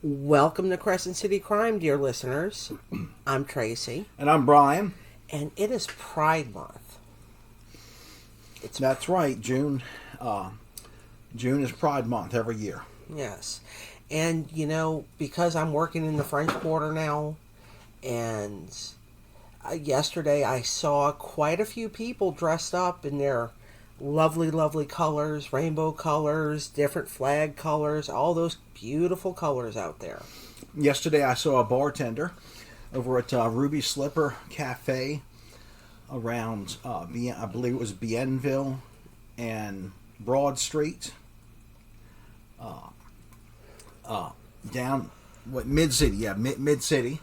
Welcome to Crescent City Crime, dear listeners. I'm Tracy. And I'm Brian. And it is Pride Month. That's right, June. June is Pride Month every year. Yes. And, because I'm working in the French Quarter now, and yesterday I saw quite a few people dressed up in their lovely, lovely colors, rainbow colors, different flag colors, all those beautiful colors out there. Yesterday I saw a bartender over at Ruby Slipper Cafe around, I believe it was Bienville and Broad Street, down, Mid-City, Mid-City.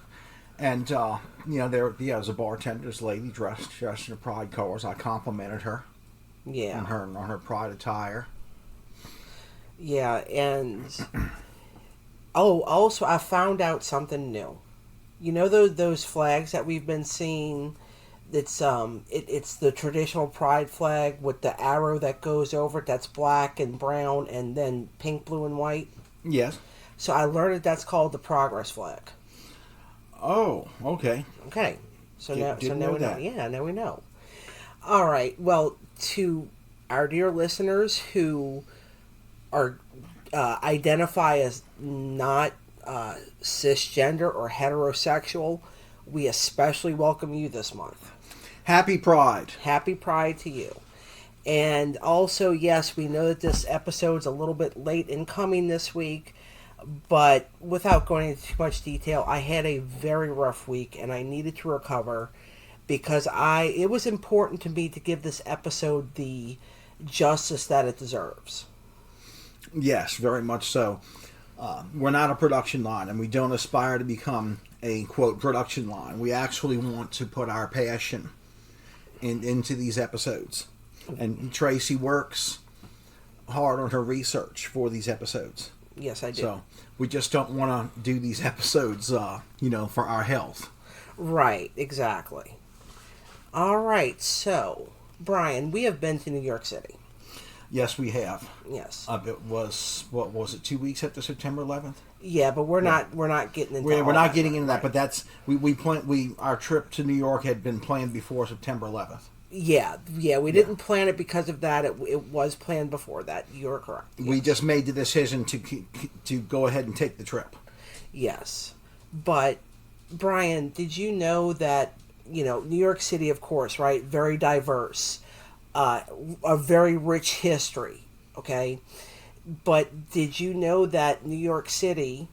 And, there was a bartender, this lady dressed in her Pride colors. I complimented her. Yeah. On her Pride attire. Yeah, and also I found out something new. You know those flags that we've been seeing? It's it's the traditional Pride flag with the arrow that goes over it. That's black and brown, and then pink, blue, and white. Yes. So I learned that's called the Progress flag. Oh, okay. Okay. So now we know. Yeah, now we know. All right. Well, to our dear listeners who are identify as not cisgender or heterosexual, we especially welcome you this month. Happy Pride. Happy Pride to you. And also, yes, we know that this episode's a little bit late in coming this week, but without going into too much detail, I had a very rough week and I needed to recover because it was important to me to give this episode the justice that it deserves. Yes, very much so. We're not a production line, and we don't aspire to become a, quote, production line. We actually want to put our passion into these episodes. And Tracy works hard on her research for these episodes. Yes, I do. So we just don't want to do these episodes, for our health. Right, exactly. All right, so, Brian, we have been to New York City. Yes, we have. Yes. It was, what was it, 2 weeks after September 11th? Yeah, but we're not getting into we're not getting into that, right. But that's our trip to New York had been planned before September 11th. Yeah, we didn't plan it because of that. It was planned before that. You're correct. Yes. We just made the decision to go ahead and take the trip. Yes. But Brian, did you know that, New York City, of course, right? Very diverse. A very rich history, okay? But did you know that New York City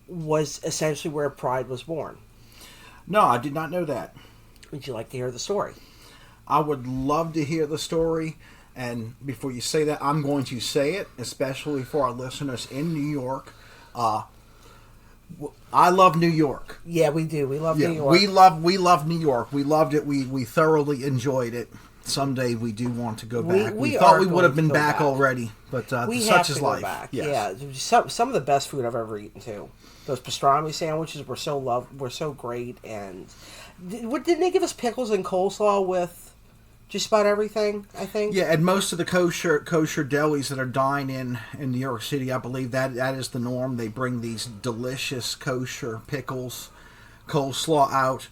was essentially where Pride was born? No, I did not know that. Would you like to hear the story? I would love to hear the story, and before you say that, I'm going to say it, especially for our listeners in New York. I love New York. Yeah, we do. We love New York. We love New York. We loved it. We thoroughly enjoyed it. Someday we do want to go back. We thought we would have been back already, but such is life. Back. Yes. Yeah, some of the best food I've ever eaten too. Those pastrami sandwiches were so great, and didn't they give us pickles and coleslaw with just about everything? I think. Yeah, and most of the kosher delis that are dine in New York City, I believe that is the norm. They bring these delicious kosher pickles, coleslaw out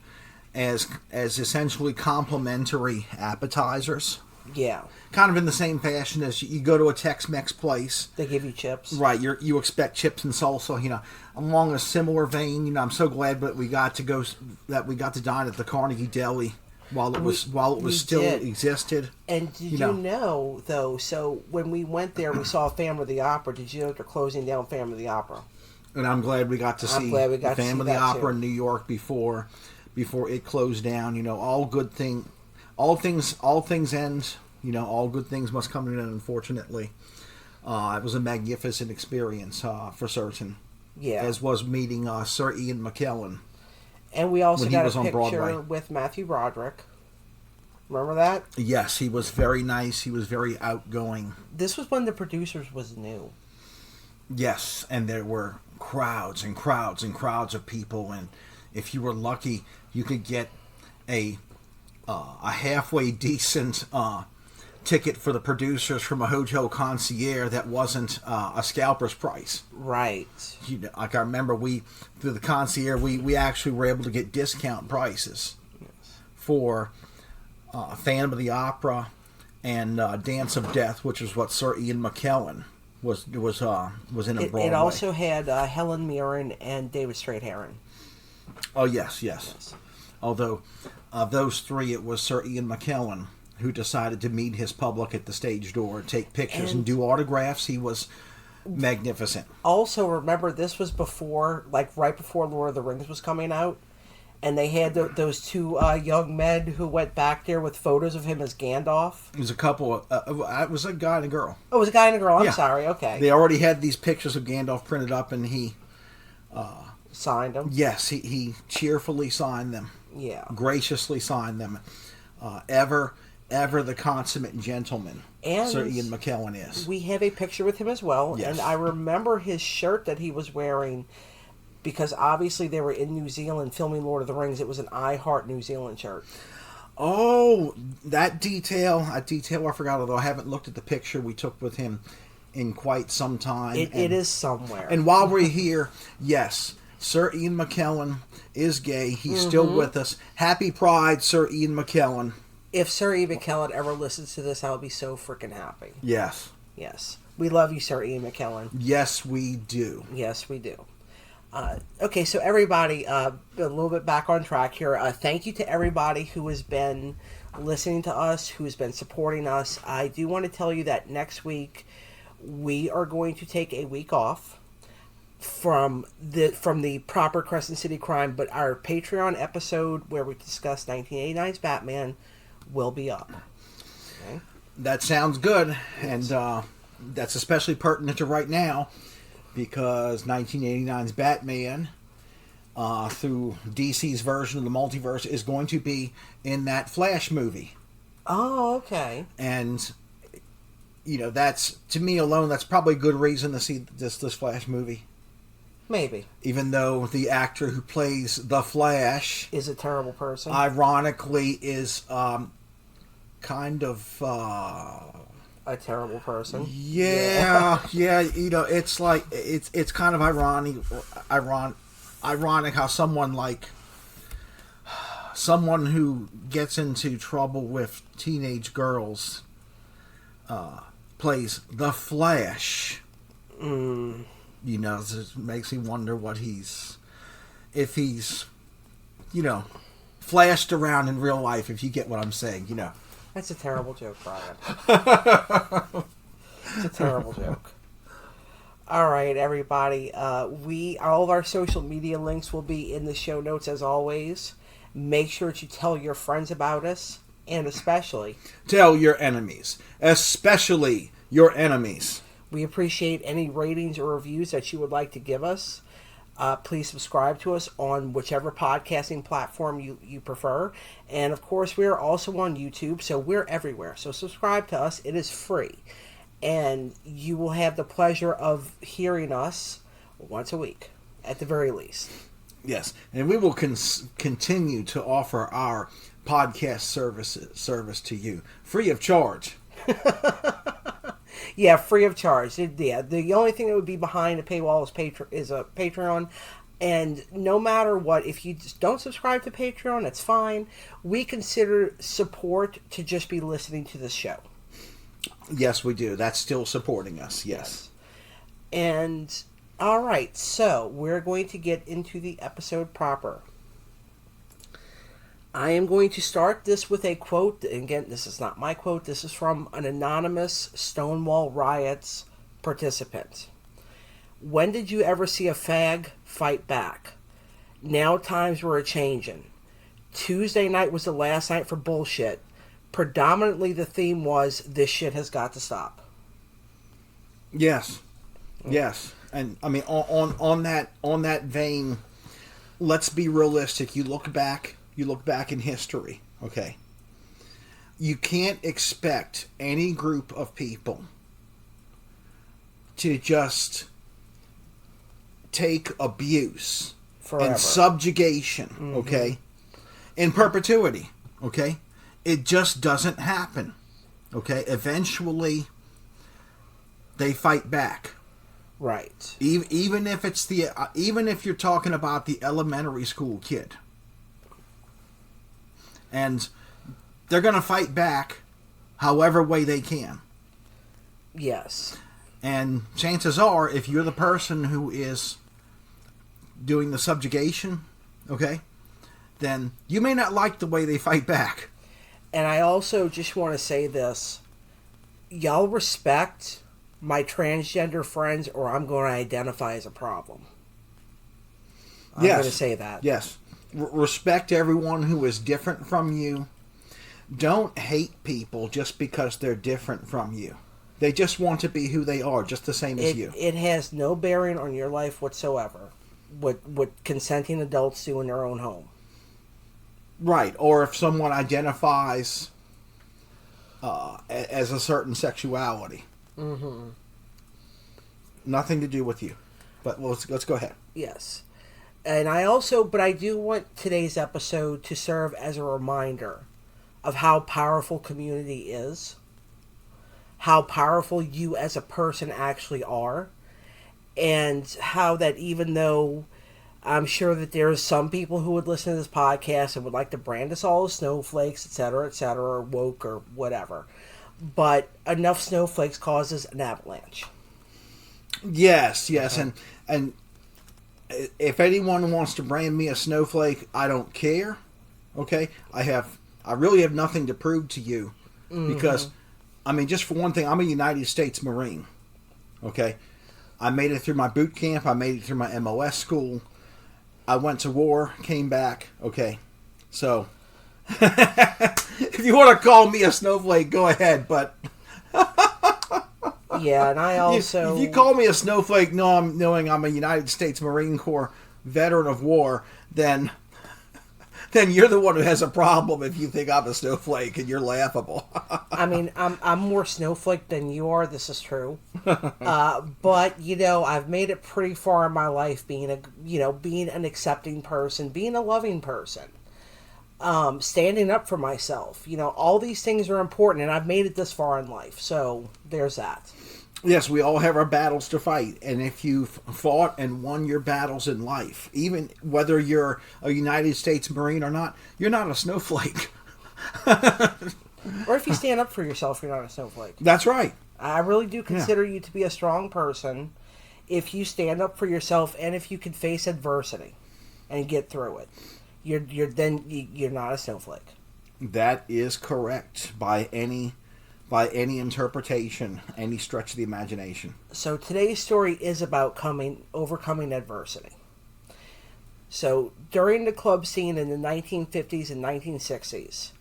as essentially complimentary appetizers. Yeah. Kind of in the same fashion as you go to a Tex-Mex place. They give you chips. Right, you expect chips and salsa, along a similar vein, I'm so glad that we got to dine at the Carnegie Deli while it was still existed. And did you know, though, so when we went there, we saw Phantom of the Opera. Did you know they're closing down Phantom of the Opera? And I'm glad we got to see Phantom of the Opera in New York before it closed down. All things end. All good things must come to an end, unfortunately. It was a magnificent experience, for certain. Yeah. As was meeting Sir Ian McKellen. And we also got a picture with Matthew Broderick. Remember that? Yes, he was very nice. He was very outgoing. This was when the producers was new. Yes, and there were crowds and crowds and crowds of people, and if you were lucky, you could get a halfway decent ticket for the producers from a hotel concierge that wasn't a scalper's price. Right. You know, like I remember, through the concierge, we actually were able to get discount prices for Phantom of the Opera and Dance of Death, which is what Sir Ian McKellen was in a Broadway. It also had Helen Mirren and David Strathairn. Oh yes. Although of those three, it was Sir Ian McKellen who decided to meet his public at the stage door, take pictures, and do autographs. He was magnificent. Also, remember, this was right before Lord of the Rings was coming out, and they had those two young men who went back there with photos of him as Gandalf. It was a couple. It was a guy and a girl. Oh, it was a guy and a girl. I'm sorry. Okay. They already had these pictures of Gandalf printed up, and he signed them. Yes, he cheerfully signed them. Yeah. Graciously signed them. Ever the consummate gentleman, and Sir Ian McKellen is. We have a picture with him as well, yes. And I remember his shirt that he was wearing, because obviously they were in New Zealand filming Lord of the Rings. It was an I Heart New Zealand shirt. Oh, that detail I forgot, although I haven't looked at the picture we took with him in quite some time. It is somewhere. And while we're here, yes, Sir Ian McKellen is gay. He's still with us. Happy Pride, Sir Ian McKellen. If Sir Ian McKellen ever listens to this, I'll be so freaking happy. Yes. Yes. We love you, Sir Ian McKellen. Yes, we do. Yes, we do. Okay, so everybody, a little bit back on track here. Thank you to everybody who has been listening to us, who has been supporting us. I do want to tell you that next week we are going to take a week off from the proper Crescent City Crime, but our Patreon episode where we discuss 1989's Batman will be up. Okay? That sounds good, and that's especially pertinent to right now, because 1989's Batman, through DC's version of the multiverse, is going to be in that Flash movie. Oh, okay. And, you know, that's, to me alone, that's probably a good reason to see this Flash movie. Maybe. Even though the actor who plays the Flash is a terrible person. Ironically, is kind of a terrible person. Yeah. You know, it's like it's kind of ironic how someone who gets into trouble with teenage girls plays the Flash. You know, it makes me wonder if he's, you know, flashed around in real life, if you get what I'm saying, you know. That's a terrible joke, Brian. It's a terrible joke. All right, everybody. All of our social media links will be in the show notes as always. Make sure to tell your friends about us, and especially tell your enemies, especially your enemies. We appreciate any ratings or reviews that you would like to give us. Please subscribe to us on whichever podcasting platform you prefer. And, of course, we are also on YouTube, so we're everywhere. So subscribe to us. It is free. And you will have the pleasure of hearing us once a week, at the very least. Yes, and we will continue to offer our podcast service to you, free of charge. Yeah, free of charge. Yeah, the only thing that would be behind a paywall is a Patreon. And no matter what, if you just don't subscribe to Patreon, that's fine. We consider support to just be listening to the show. Yes, we do. That's still supporting us, yes. And, all right, so we're going to get into the episode proper. I am going to start this with a quote. Again, this is not my quote. This is from an anonymous Stonewall Riots participant. When did you ever see a fag fight back? Now times were a-changin'. Tuesday night was the last night for bullshit. Predominantly the theme was, this shit has got to stop. Yes. Yes. And, I mean, on that vein, let's be realistic. You look back in history, okay? You can't expect any group of people to just take abuse forever and subjugation, okay, in perpetuity, okay? It just doesn't happen. Okay, eventually they fight back. Right. Even if it's even if you're talking about the elementary school kid, and they're going to fight back, however way they can. Yes. And chances are, if you're the person who is doing the subjugation, okay, then you may not like the way they fight back. And I also just want to say this: y'all respect my transgender friends, or I'm going to identify as a problem. I'm going to say that. Yes. Respect everyone who is different from you. Don't hate people just because they're different from you. They just want to be who they are, just the same as you. It has no bearing on your life whatsoever. What consenting adults do in their own home. Right. Or if someone identifies as a certain sexuality. Mm-hmm. Nothing to do with you. But let's go ahead. Yes. And I do want today's episode to serve as a reminder of how powerful community is, how powerful you as a person actually are, and how that even though I'm sure that there's some people who would listen to this podcast and would like to brand us all as snowflakes, etc., or woke, or whatever, but enough snowflakes causes an avalanche. Yes, and if anyone wants to brand me a snowflake, I don't care. Okay, I really have nothing to prove to you, because, I mean, just for one thing, I'm a United States Marine. Okay, I made it through my boot camp. I made it through my MOS school. I went to war, came back. Okay, so if you want to call me a snowflake, go ahead. But yeah, and I also... If you call me a snowflake knowing I'm a United States Marine Corps veteran of war, then you're the one who has a problem if you think I'm a snowflake and you're laughable. I mean, I'm more snowflake than you are. This is true. But, I've made it pretty far in my life being an accepting person, being a loving person, standing up for myself. All these things are important, and I've made it this far in life. So there's that. Yes, we all have our battles to fight, and if you've fought and won your battles in life, even whether you're a United States Marine or not, you're not a snowflake. Or if you stand up for yourself, you're not a snowflake. That's right. I really do consider you to be a strong person if you stand up for yourself and if you can face adversity and get through it. You're not a snowflake. That is correct by any interpretation, any stretch of the imagination. So today's story is about overcoming adversity. So during the club scene in the 1950s and 1960s,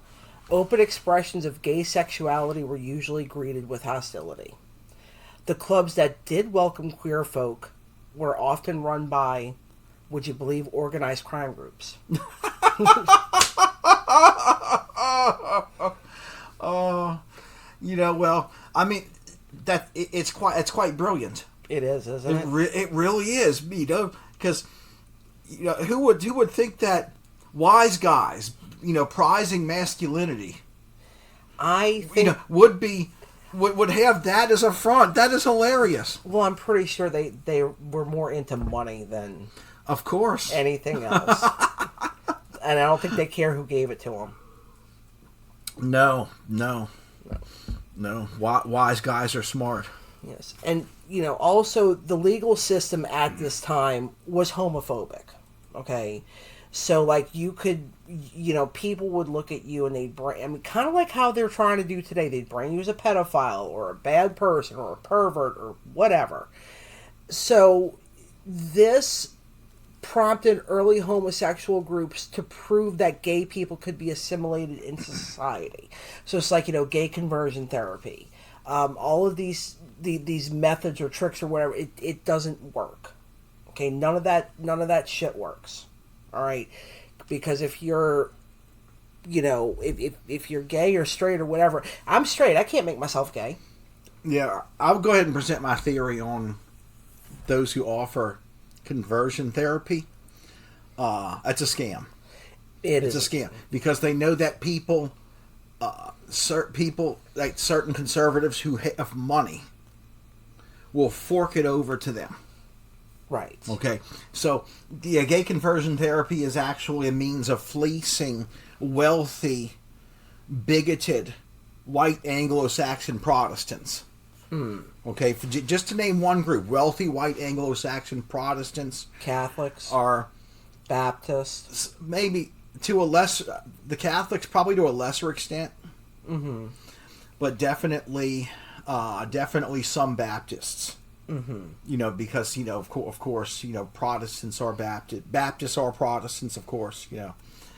open expressions of gay sexuality were usually greeted with hostility. The clubs that did welcome queer folk were often run by, would you believe, organized crime groups. Well, I mean, it's quite brilliant. It is, isn't it? It really is, because who would think that wise guys, prizing masculinity, I think would have that as a front. That is hilarious. Well, I'm pretty sure they were more into money than, of course, anything else. And I don't think they care who gave it to them. No. Wise guys are smart. Yes. And, also the legal system at this time was homophobic. Okay. So, you could, people would look at you and kind of like how they're trying to do today. They'd bring you as a pedophile or a bad person or a pervert or whatever. So, this prompted early homosexual groups to prove that gay people could be assimilated into society. So it's like, gay conversion therapy. All of these methods or tricks or whatever, it doesn't work. Okay, none of that shit works. All right, because if you're, if you're gay or straight or whatever, I'm straight. I can't make myself gay. Yeah, I'll go ahead and present my theory on those who offer conversion therapy. It's a scam. It's a scam because they know that people certain people, like certain conservatives who have money, will fork it over to them. Right. Okay, so the gay conversion therapy is actually a means of fleecing wealthy, bigoted, white Anglo-Saxon Protestants. Okay, just to name one group, wealthy white Anglo-Saxon Protestants, Catholics, are Baptists, maybe to a less, the Catholics probably to a lesser extent, but definitely some Baptists. You know, because of course, Protestants are Baptists are Protestants, of course.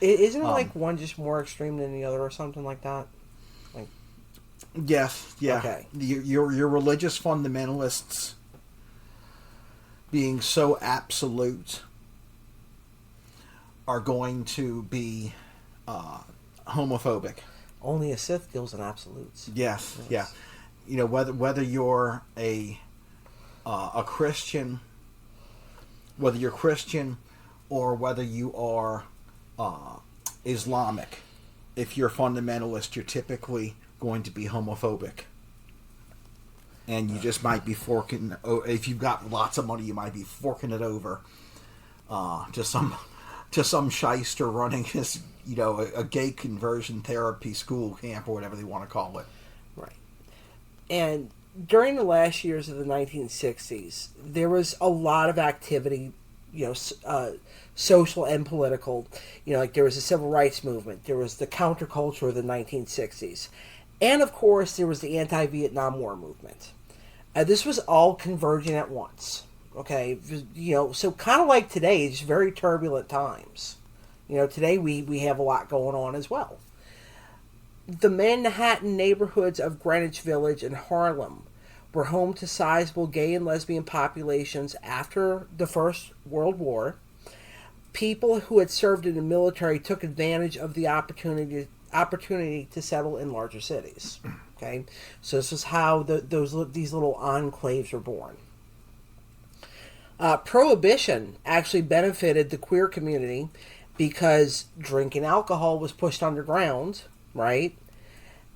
Isn't it like one just more extreme than the other, or something like that? Like, yes, yeah. Okay. Your religious fundamentalists being so absolute are going to be homophobic. Only a Sith deals in absolutes. Yes, yeah. Whether you're a Christian, whether you're Christian or whether you are Islamic, if you're a fundamentalist, you're typically going to be homophobic. And you just might be forking, if you've got lots of money, you might be forking it over to some shyster running his, a gay conversion therapy school camp or whatever they want to call it. Right. And during the last years of the 1960s, there was a lot of activity, social and political. Like there was the civil rights movement, there was the counterculture of the 1960s, and of course there was the anti-Vietnam War movement. This was all converging at once. Okay, so kind of like today, it's very turbulent times. Today we have a lot going on as well. The Manhattan neighborhoods of Greenwich Village and Harlem were home to sizable gay and lesbian populations after the First World War. People who had served in the military took advantage of the opportunity to settle in larger cities. Okay, so this is how these little enclaves were born. Prohibition actually benefited the queer community because drinking alcohol was pushed underground, right?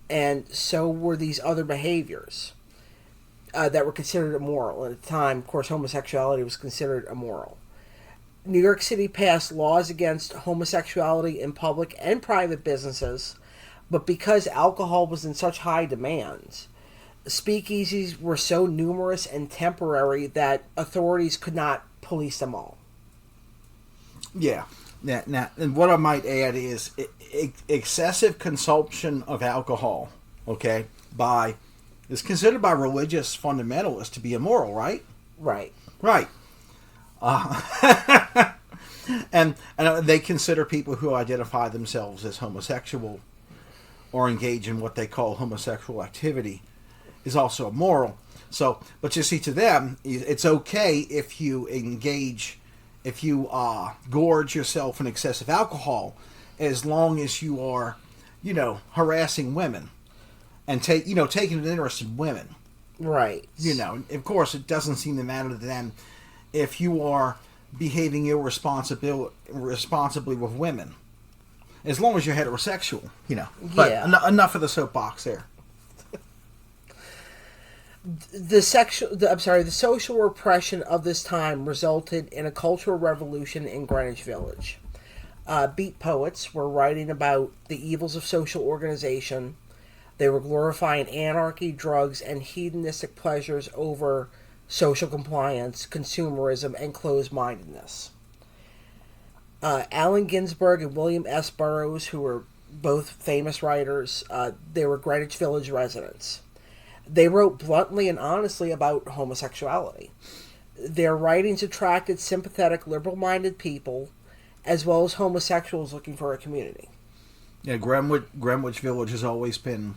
And so were these other behaviors that were considered immoral. At the time, of course, homosexuality was considered immoral. New York City passed laws against homosexuality in public and private businesses, but because alcohol was in such high demand, speakeasies were so numerous and temporary that authorities could not police them all. Yeah. Now, and what I might add is excessive consumption of alcohol, okay, is considered by religious fundamentalists to be immoral, right? Right. Right. And they consider people who identify themselves as homosexual or engage in what they call homosexual activity is also immoral. So, but you see, to them, it's okay if you gorge yourself in excessive alcohol, as long as you are, harassing women and taking an interest in women. Right. Of course, it doesn't seem to matter to them if you are behaving irresponsibly with women, as long as you're heterosexual. But yeah. Enough of the soapbox there. The social repression of this time resulted in a cultural revolution in Greenwich Village. Beat poets were writing about the evils of social organization. They were glorifying anarchy, drugs, and hedonistic pleasures over social compliance, consumerism, and closed-mindedness. Allen Ginsberg and William S. Burroughs, who were both famous writers, they were Greenwich Village residents. They wrote bluntly and honestly about homosexuality. Their writings attracted sympathetic, liberal-minded people, as well as homosexuals looking for a community. Yeah, Greenwich Village has always been,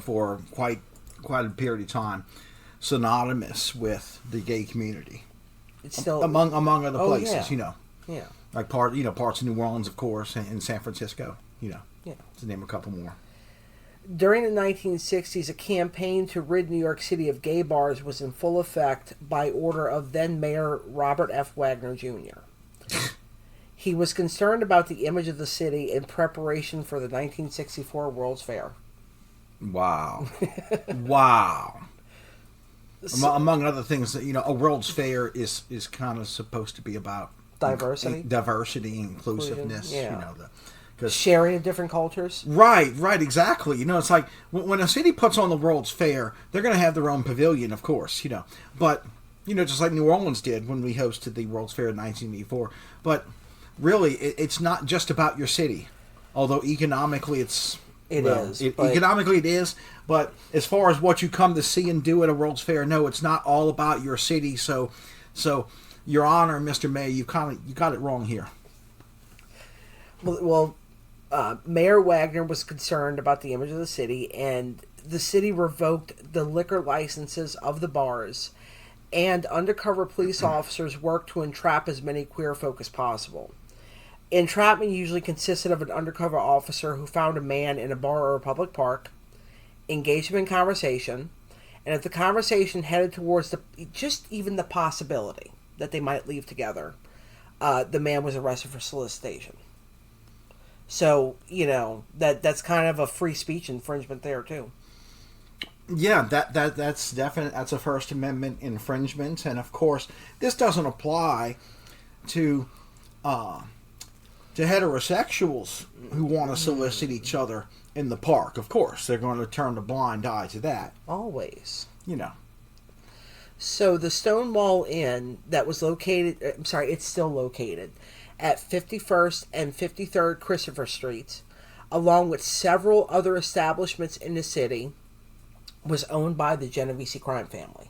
for quite a period of time, synonymous with the gay community. It's still among other places, Yeah. like parts of New Orleans, of course, and San Francisco, Yeah. to name a couple more. During the 1960s, a campaign to rid New York City of gay bars was in full effect by order of then-Mayor Robert F. Wagner, Jr. He was concerned about the image of the city in preparation for the 1964 World's Fair. Wow. Wow. Among other things, a World's Fair is kind of supposed to be about diversity, inclusiveness. Yeah. Because sharing of different cultures. Right, exactly. It's like when a city puts on the World's Fair, they're going to have their own pavilion, of course. But just like New Orleans did when we hosted the World's Fair in 1984. But really, it's not just about your city, although economically economically it is. But as far as what you come to see and do at a World's Fair, no, it's not all about your city. So, Your Honor, Mr. Mayor, you got it wrong here. Well, Mayor Wagner was concerned about the image of the city, and the city revoked the liquor licenses of the bars, and undercover police officers worked to entrap as many queer folk as possible. Entrapment usually consisted of an undercover officer who found a man in a bar or a public park, engaged him in conversation, and if the conversation headed towards even the possibility that they might leave together, the man was arrested for solicitation. So, that's kind of a free speech infringement there too. Yeah, that's definite. That's a First Amendment infringement, and of course, this doesn't apply to heterosexuals who want to solicit each other in the park. Of course, they're going to turn a blind eye to that. Always. So the Stonewall Inn that was it's still located at 51st and 53rd Christopher Streets, along with several other establishments in the city, was owned by the Genovese crime family.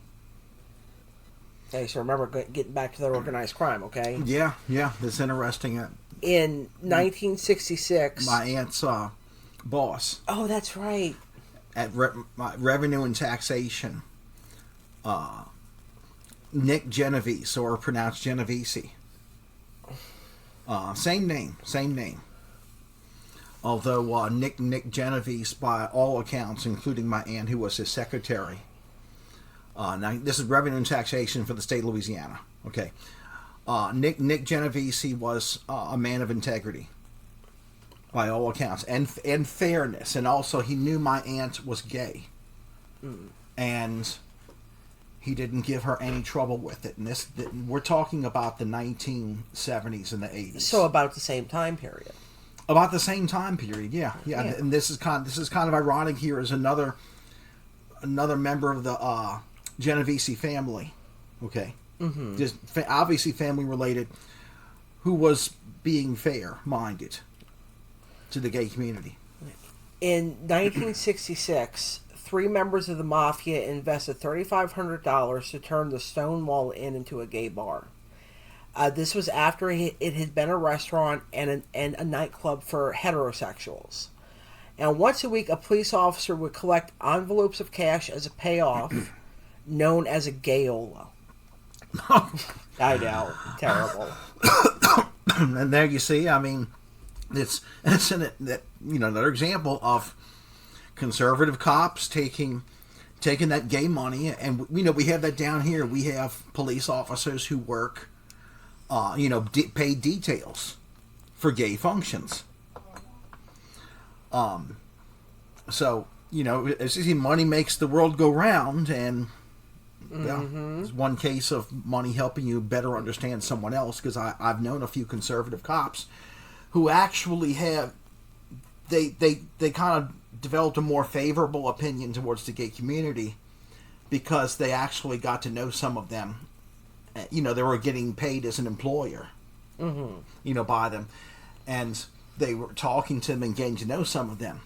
Okay, so remember, getting back to their organized crime, okay? Yeah, it's interesting. In 1966... My aunt's boss. Oh, that's right. At Revenue and Taxation, Nick Genovese, or pronounced Genovese. Same name. Although Nick Genovese, by all accounts, including my aunt, who was his secretary. Now, this is Revenue and Taxation for the state of Louisiana. Okay. Nick Genovese was a man of integrity, by all accounts, and fairness. And also, he knew my aunt was gay. And he didn't give her any trouble with it. And we're talking about the 1970s and the 80s. So about the same time period. About the same time period, yeah. And this is kind of ironic here as another member of the Genovese family, okay, just obviously family related, who was being fair-minded to the gay community. In 1966, 3 members of the mafia invested $3,500 to turn the Stonewall Inn into a gay bar. This was after it had been a restaurant and a nightclub for heterosexuals. And once a week, a police officer would collect envelopes of cash as a payoff, known as a gayola. I know, terrible. And there you see, I mean, it's another example of conservative cops taking that gay money, and we have that down here. We have police officers who work, paid details for gay functions. So as you see, money makes the world go round, and it's one case of money helping you better understand someone else. Because I've known a few conservative cops who actually have they kind of developed a more favorable opinion towards the gay community because they actually got to know some of them. They were getting paid as an employer, by them, and they were talking to them and getting to know some of them.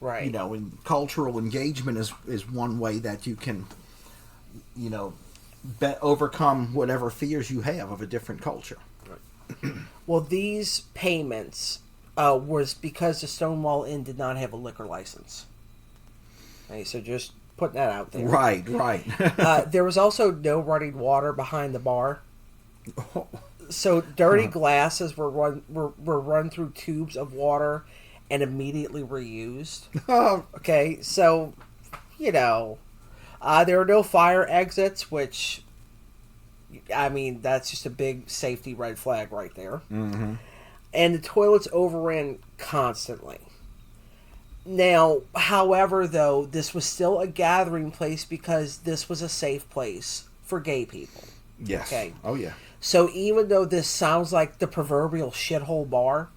Right. And cultural engagement is one way that you can, overcome whatever fears you have of a different culture. Right. Well, these payments was because the Stonewall Inn did not have a liquor license. Okay, so just putting that out there. Right. There was also no running water behind the bar. So dirty glasses were run through tubes of water and immediately reused. Okay, so, there were no fire exits, which, I mean, that's just a big safety red flag right there. Mm-hmm. And the toilets overran constantly. Now, however, though, this was still a gathering place because this was a safe place for gay people. Yes. Okay. Oh, yeah. So even though this sounds like the proverbial shithole bar,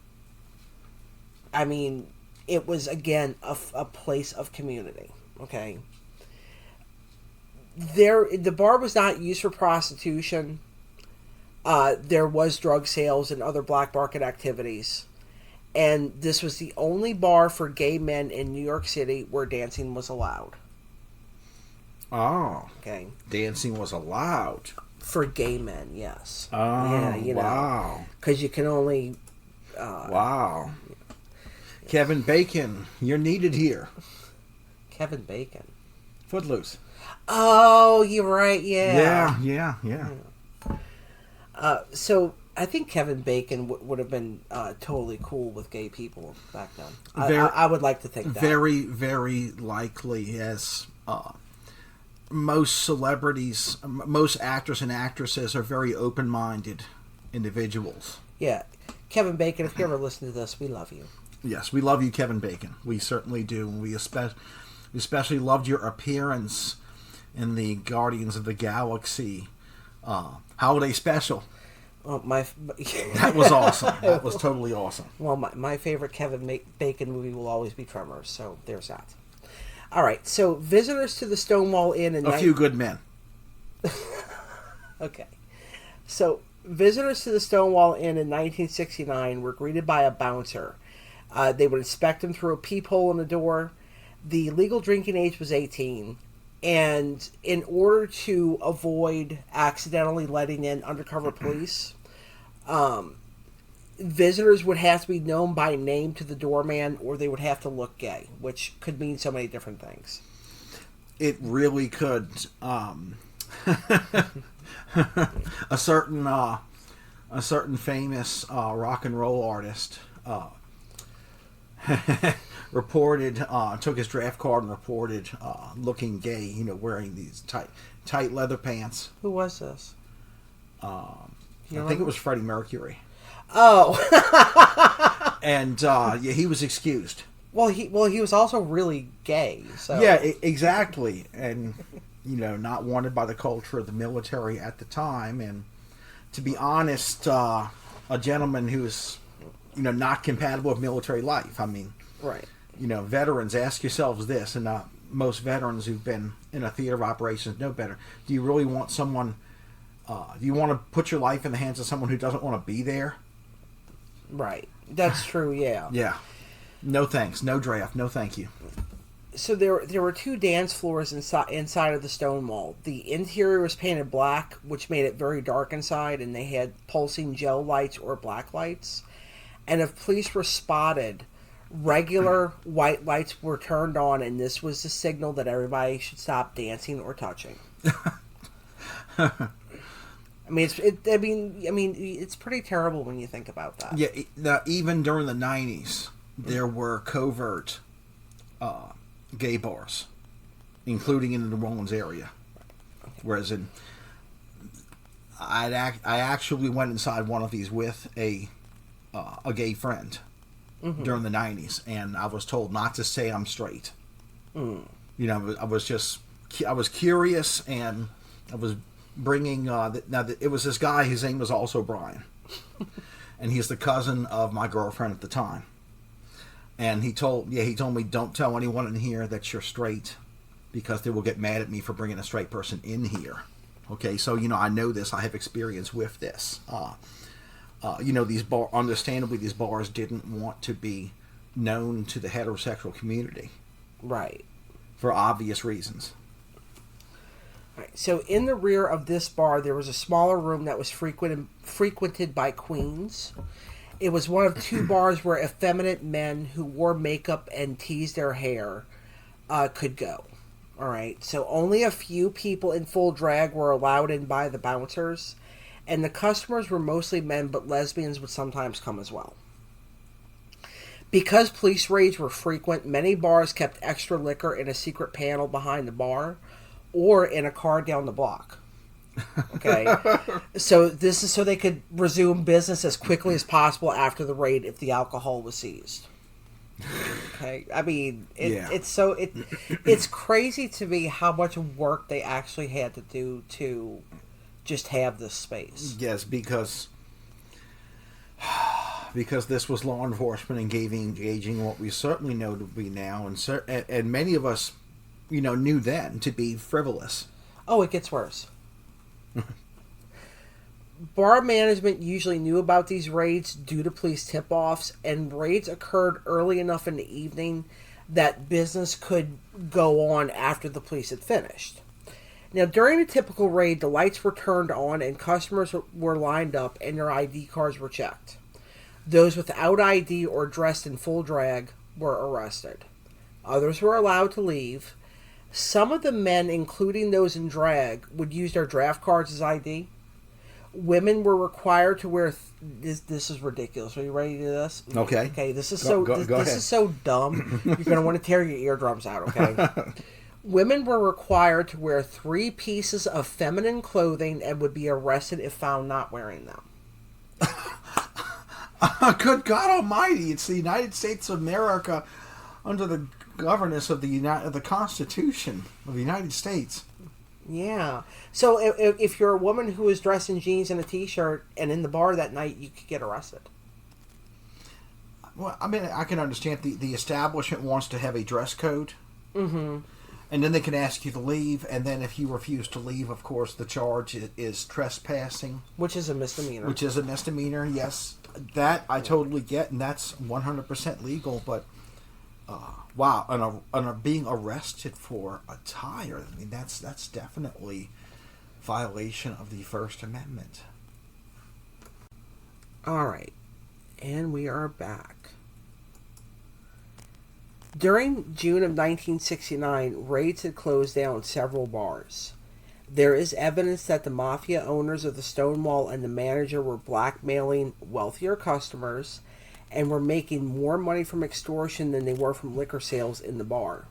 I mean, it was, again, a place of community. Okay. The bar was not used for prostitution. There was drug sales and other black market activities. And this was the only bar for gay men in New York City where dancing was allowed. Oh. Okay. Dancing was allowed. For gay men, yes. Oh, yeah, wow. Because you can only... wow. Kevin Bacon, you're needed here. Kevin Bacon. Footloose. Oh, you're right, yeah. Yeah. So... I think Kevin Bacon would have been totally cool with gay people back then. I would like to think that. Very, very likely, as most celebrities, most actors and actresses are very open-minded individuals. Yeah. Kevin Bacon, if you ever listen to this, we love you. Yes, we love you, Kevin Bacon. We certainly do. We especially loved your appearance in the Guardians of the Galaxy holiday special. Well, that was awesome. That was totally awesome. Well, my favorite Kevin Bacon movie will always be Tremors, so there's that. All right, so visitors to the Stonewall Inn in... A few good men. Okay. So, visitors to the Stonewall Inn in 1969 were greeted by a bouncer. They would inspect them through a peephole in the door. The legal drinking age was 18. And in order to avoid accidentally letting in undercover police, visitors would have to be known by name to the doorman, or they would have to look gay, which could mean so many different things. It really could. A certain famous rock and roll artist reported, took his draft card and reported looking gay, wearing these tight leather pants. Who was this? I think it was Freddie Mercury. Oh. And he was excused. Well, he was also really gay. So. Yeah, exactly. And, not wanted by the culture of the military at the time. And to be honest, a gentleman who is, not compatible with military life. I mean, right. Veterans, ask yourselves this, and most veterans who've been in a theater of operations know better. Do you really want someone, do you want to put your life in the hands of someone who doesn't want to be there? Right. That's true, yeah. Yeah. No thanks. No draft. No thank you. So there were two dance floors inside of the Stonewall. The interior was painted black, which made it very dark inside, and they had pulsing gel lights or black lights. And if police were spotted, regular white lights were turned on, and this was the signal that everybody should stop dancing or touching. I mean, it's pretty terrible when you think about that. Yeah, even during the 90s, there were covert gay bars, including in the New Orleans area. Whereas I actually went inside one of these with a gay friend during the 90s, and I was told not to say I'm straight. I was curious, and I was bringing it was this guy. His name was also Brian, and he's the cousin of my girlfriend at the time. And he told me, don't tell anyone in here that you're straight, because they will get mad at me for bringing a straight person in here. Okay, so I know this. I have experience with this. Understandably, these bars didn't want to be known to the heterosexual community, right? For obvious reasons. Right. So in the rear of this bar, there was a smaller room that was frequented by queens. It was one of two bars where effeminate men who wore makeup and teased their hair could go. All right. So only a few people in full drag were allowed in by the bouncers, and the customers were mostly men, but lesbians would sometimes come as well. Because police raids were frequent, many bars kept extra liquor in a secret panel behind the bar or in a car down the block. Okay. So this is so they could resume business as quickly as possible after the raid if the alcohol was seized. Okay, I mean, Yeah. it's crazy to me how much work they actually had to do to just have this space. Yes, because this was law enforcement engaging what we certainly know to be now, and many of us, knew then to be frivolous. Oh, it gets worse. Bar management usually knew about these raids due to police tip offs, and raids occurred early enough in the evening that business could go on after the police had finished. Now, during a typical raid, the lights were turned on and customers were lined up and their ID cards were checked. Those without ID or dressed in full drag were arrested. Others were allowed to leave. Some of the men, including those in drag, would use their draft cards as ID. Women were required to wear this is ridiculous. Are you ready to do this? Okay. Okay, this is Go this ahead. is so dumb. You're going to want to tear your eardrums out, okay? Women were required to wear 3 pieces of feminine clothing and would be arrested if found not wearing them. Good God Almighty! It's the United States of America under the governance of the Constitution of the United States. Yeah. So if you're a woman who is dressed in jeans and a t-shirt and in the bar that night, you could get arrested. Well, I mean, I can understand the establishment wants to have a dress code. Mm-hmm. And then they can ask you to leave, and then if you refuse to leave, of course, the charge is trespassing. Which is a misdemeanor. Which is a misdemeanor, yes. That I totally get, and that's 100% legal, but wow, and being arrested for attire, I mean, that's definitely violation of the First Amendment. All right. And we are back. During June of 1969, raids had closed down several bars. There is evidence that the mafia owners of the Stonewall and the manager were blackmailing wealthier customers and were making more money from extortion than they were from liquor sales in the bar.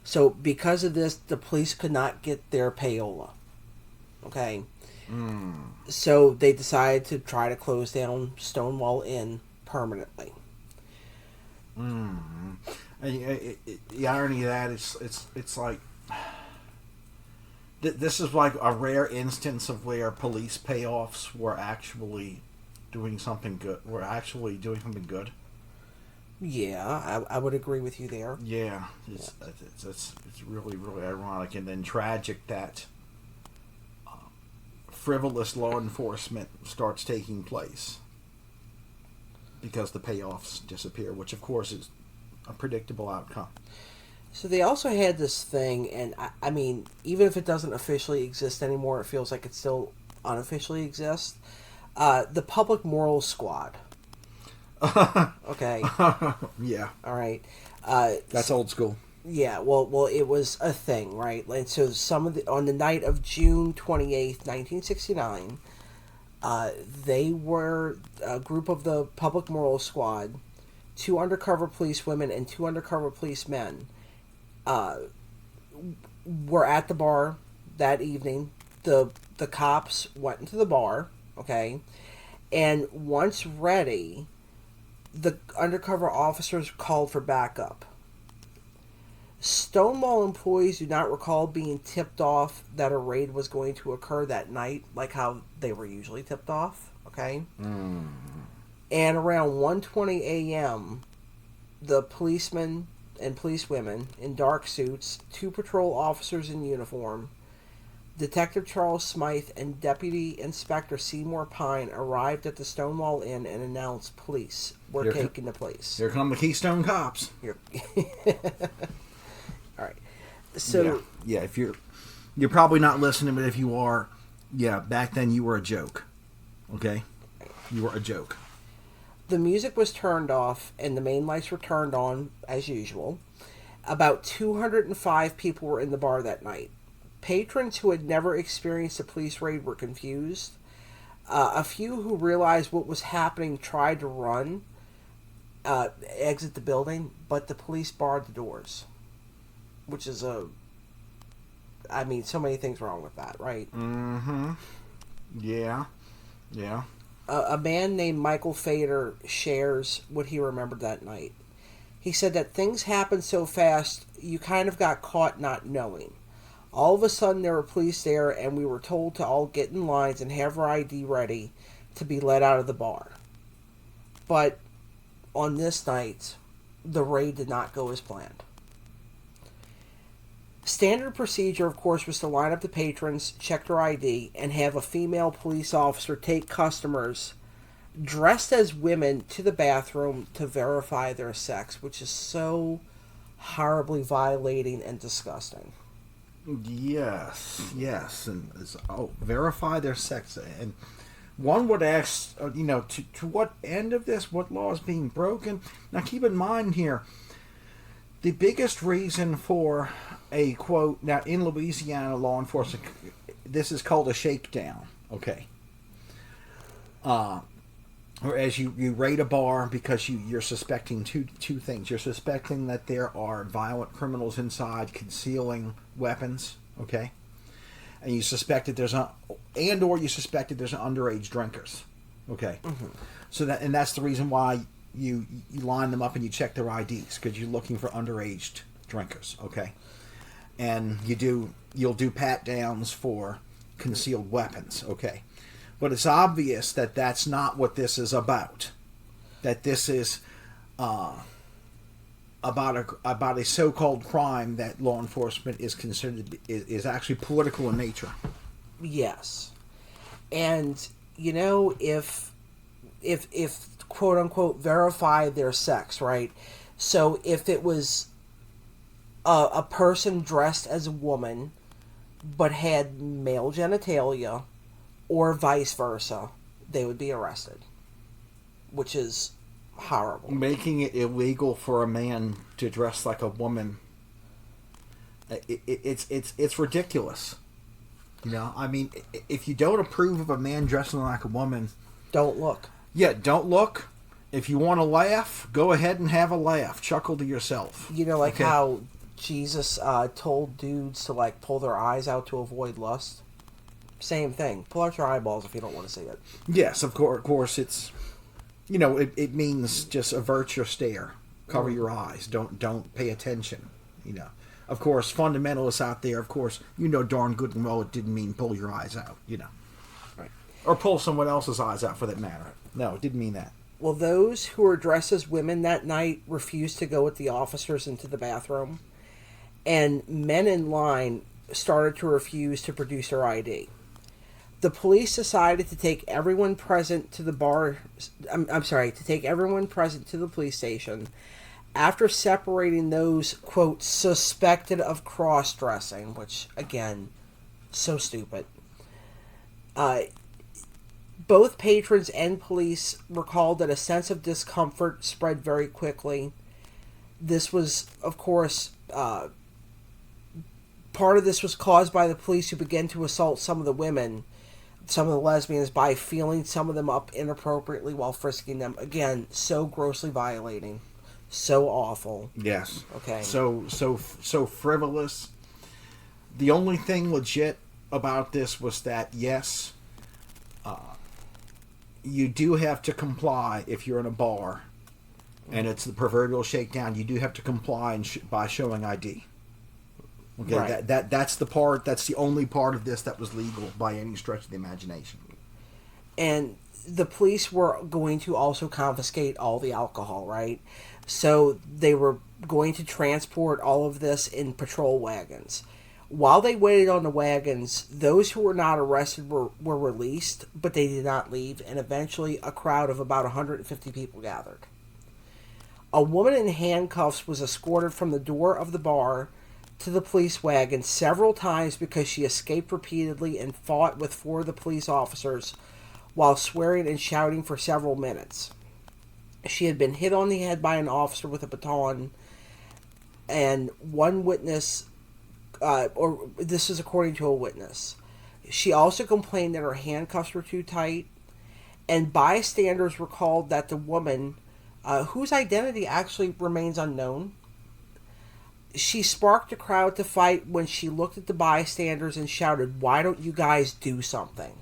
So because of this, the police could not get their payola. Okay? So they decided to try to close down Stonewall Inn permanently. The irony of that is it's like this is like a rare instance of where police payoffs were actually doing something good. Yeah, I would agree with you there. Yeah, it's really really ironic and then tragic that frivolous law enforcement starts taking place because the payoffs disappear, which of course is a predictable outcome. So they also had this thing, and I mean, even if it doesn't officially exist anymore, it feels like it still unofficially exists. The Public Morals Squad. Okay. Yeah. All right. That's old school. Yeah. Well, it was a thing, right? And so on the night of June 28th, 1969, they were a group of the Public Morals Squad. 2 undercover police women and 2 undercover police men were at the bar that evening. The cops went into the bar, okay, and once ready, the undercover officers called for backup. Stonewall employees do not recall being tipped off that a raid was going to occur that night, like how they were usually tipped off, okay? And around 1:20 a.m., the policemen and policewomen in dark suits, 2 patrol officers in uniform, Detective Charles Smythe and Deputy Inspector Seymour Pine arrived at the Stonewall Inn and announced police were taking the place. Here come the Keystone Cops. All right. So yeah, if you're probably not listening, but if you are, yeah, back then you were a joke. Okay? You were a joke. The music was turned off and the main lights were turned on as usual. About 205 people were in the bar that night. Patrons who had never experienced a police raid were confused. A few who realized what was happening tried to run, exit the building, but the police barred the doors. Which is so many things wrong with that, right? Mm-hmm. Yeah. A man named Michael Fader shares what he remembered that night. He said that things happened so fast, you kind of got caught not knowing. All of a sudden, there were police there, and we were told to all get in lines and have our ID ready to be let out of the bar. But on this night, the raid did not go as planned. Standard procedure, of course, was to line up the patrons, check their ID, and have a female police officer take customers dressed as women to the bathroom to verify their sex, which is so horribly violating and disgusting. Yes, and verify their sex. And one would ask, to what end of this? What law is being broken? Now, keep in mind here, the biggest reason for a quote, now in Louisiana law enforcement, this is called a shakedown, okay? Whereas you raid a bar because you're suspecting two things. You're suspecting that there are violent criminals inside concealing weapons, okay? And you suspect that there's you suspect that there's underage drinkers, okay? Mm-hmm. So that's the reason why you line them up and you check their IDs, because you're looking for underage drinkers, okay? And you'll do pat downs for concealed weapons, okay? But it's obvious that that's not what this is about. That this is about a so-called crime that law enforcement is considered to be, is actually political in nature. Yes, and if quote unquote verify their sex, right? So if it was a person dressed as a woman but had male genitalia, or vice versa, they would be arrested, which is horrible. Making it illegal for a man to dress like a woman, it's ridiculous. I mean, if you don't approve of a man dressing like a woman, don't look. Yeah, don't look. If you want to laugh, go ahead and have a laugh. Chuckle to yourself. How Jesus told dudes to pull their eyes out to avoid lust. Same thing. Pull out your eyeballs if you don't want to see it. Yes, of course. It's it means just avert your stare, cover your eyes, don't pay attention. Of course, fundamentalists out there, of course, darn good and well it didn't mean pull your eyes out. Right, or pull someone else's eyes out for that matter. No, it didn't mean that. Well, those who were dressed as women that night refused to go with the officers into the bathroom, and men in line started to refuse to produce their ID. The police decided to take everyone present to the bar. To take everyone present to the police station. After separating those, quote, suspected of cross-dressing, which, again, so stupid. Both patrons and police recalled that a sense of discomfort spread very quickly. This was, of course, part of this was caused by the police who began to assault some of the women, some of the lesbians, by feeling some of them up inappropriately while frisking them. Again, so grossly violating. So awful. Yes. Okay. So frivolous. The only thing legit about this was that, yes, you do have to comply if you're in a bar, and it's the proverbial shakedown. You do have to comply by showing ID. Okay, right. That's the part. That's the only part of this that was legal by any stretch of the imagination. And the police were going to also confiscate all the alcohol, right? So they were going to transport all of this in patrol wagons. While they waited on the wagons, those who were not arrested were released, but they did not leave, and eventually a crowd of about 150 people gathered. A woman in handcuffs was escorted from the door of the bar to the police wagon several times because she escaped repeatedly and fought with 4 of the police officers while swearing and shouting for several minutes. She had been hit on the head by an officer with a baton, and one witness, or this is according to a witness, she also complained that her handcuffs were too tight, and bystanders recalled that the woman, whose identity actually remains unknown, she sparked the crowd to fight when she looked at the bystanders and shouted, "Why don't you guys do something?"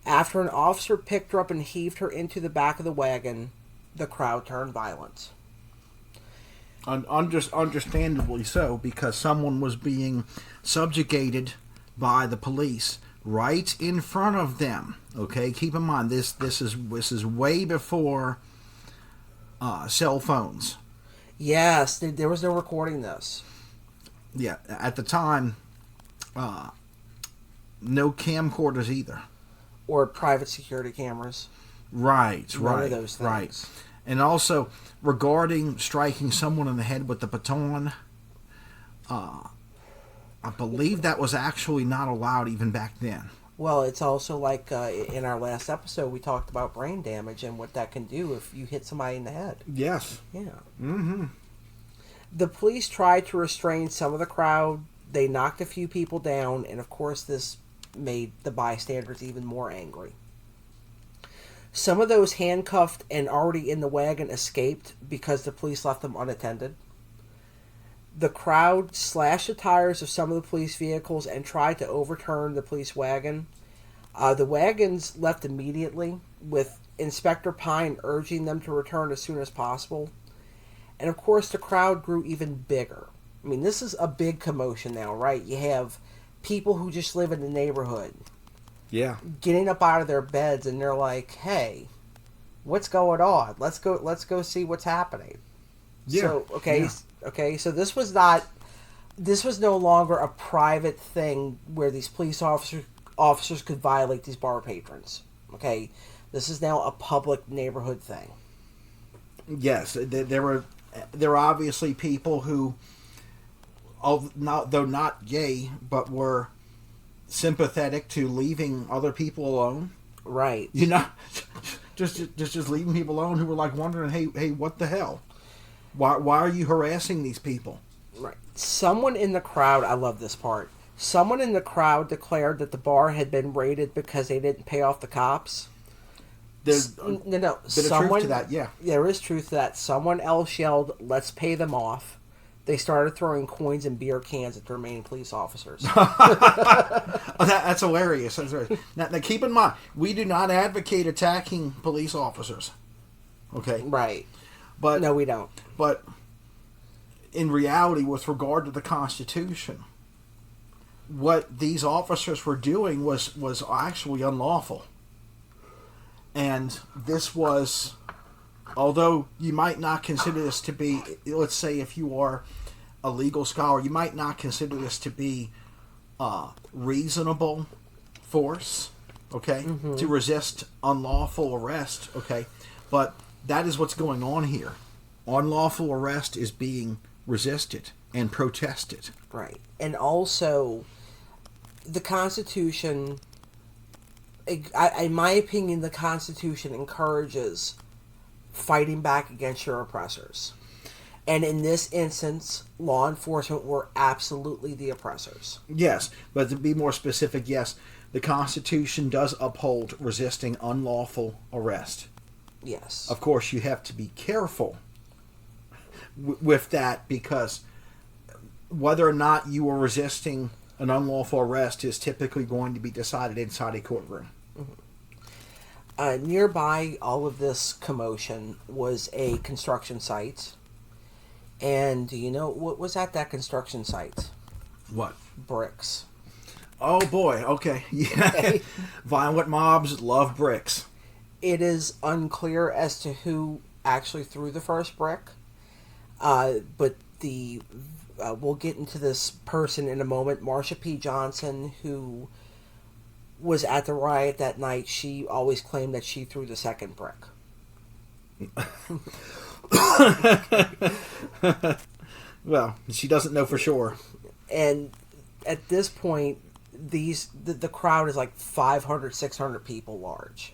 After an officer picked her up and heaved her into the back of the wagon, the crowd turned violent. Understandably so, because someone was being subjugated by the police right in front of them. Okay, keep in mind this is way before cell phones. Yes, there was no recording this. Yeah, at the time, no camcorders either. Or private security cameras. Right, None of those things. right. And also, regarding striking someone in the head with the baton, I believe that was actually not allowed even back then. Well, it's also like in our last episode, we talked about brain damage and what that can do if you hit somebody in the head. Yes. Yeah. Mm-hmm. The police tried to restrain some of the crowd. They knocked a few people down, and of course, this made the bystanders even more angry. Some of those handcuffed and already in the wagon escaped because the police left them unattended. The crowd slashed the tires of some of the police vehicles and tried to overturn the police wagon. The wagons left immediately, with Inspector Pine urging them to return as soon as possible. And of course, the crowd grew even bigger. I mean, this is a big commotion now, right? You have people who just live in the neighborhood Yeah. getting up out of their beds, and they're like, "Hey, what's going on? Let's go see what's happening." Yeah. So so this was no longer a private thing where these police officers could violate these bar patrons. Okay, this is now a public neighborhood thing. Yes, there were obviously people who, though not gay, but were sympathetic to leaving other people alone. Right. You know, just leaving people alone, who were like wondering, hey, what the hell? Why are you harassing these people? Right. Someone in the crowd, I love this part. Someone in the crowd declared that the bar had been raided because they didn't pay off the cops. There's No. bit of truth to that, yeah. There is truth to that. Someone else yelled, "Let's pay them off." They started throwing coins and beer cans at the remaining police officers. That's hilarious. That's hilarious. Now, keep in mind, we do not advocate attacking police officers. Okay? Right. But No, we don't. But in reality, with regard to the Constitution, what these officers were doing was actually unlawful. And this was, although you might not consider this to be, let's say if you are a legal scholar, you might not consider this to be reasonable force, okay, to resist unlawful arrest, okay, but that is what's going on here. Unlawful arrest is being resisted and protested. Right. And also, the Constitution, in my opinion, the Constitution encourages fighting back against your oppressors. And in this instance, law enforcement were absolutely the oppressors. Yes, but to be more specific, yes, the Constitution does uphold resisting unlawful arrest. Yes. Of course, you have to be careful with that, because whether or not you are resisting an unlawful arrest is typically going to be decided inside a courtroom. Nearby all of this commotion was a construction site. And do you know what was at that construction site? What? Bricks. Oh boy, okay. Yeah. Okay. Violent mobs love bricks. It is unclear as to who actually threw the first brick. But we'll get into this person in a moment. Marsha P. Johnson, who was at the riot that night, she always claimed that she threw the second brick. Well, she doesn't know for sure. And at this point, the crowd is like 500, 600 people large.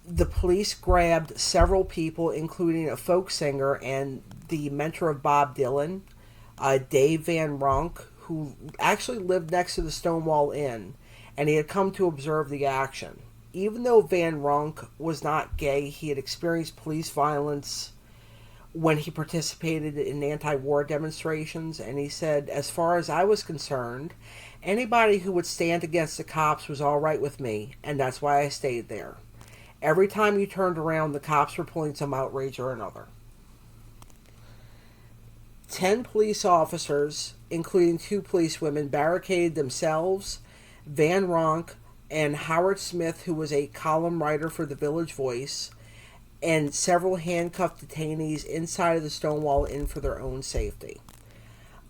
The police grabbed several people, including a folk singer and the mentor of Bob Dylan, Dave Van Ronk, who actually lived next to the Stonewall Inn, and he had come to observe the action. Even though Van Ronk was not gay, he had experienced police violence when he participated in anti-war demonstrations, and he said, "As far as I was concerned, anybody who would stand against the cops was all right with me, and that's why I stayed there." Every time you turned around, the cops were pulling some outrage or another. 10 police officers, including 2 policewomen, barricaded themselves, Van Ronk, and Howard Smith, who was a column writer for the Village Voice, and several handcuffed detainees inside of the Stonewall Inn for their own safety.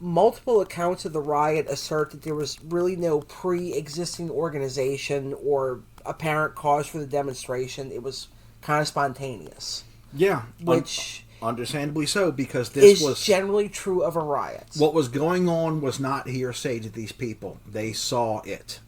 Multiple accounts of the riot assert that there was really no pre-existing organization or apparent cause for the demonstration. It was kind of spontaneous. Yeah, which understandably so, because this was generally true of a riot. What was going on was not hearsay to these people. They saw it.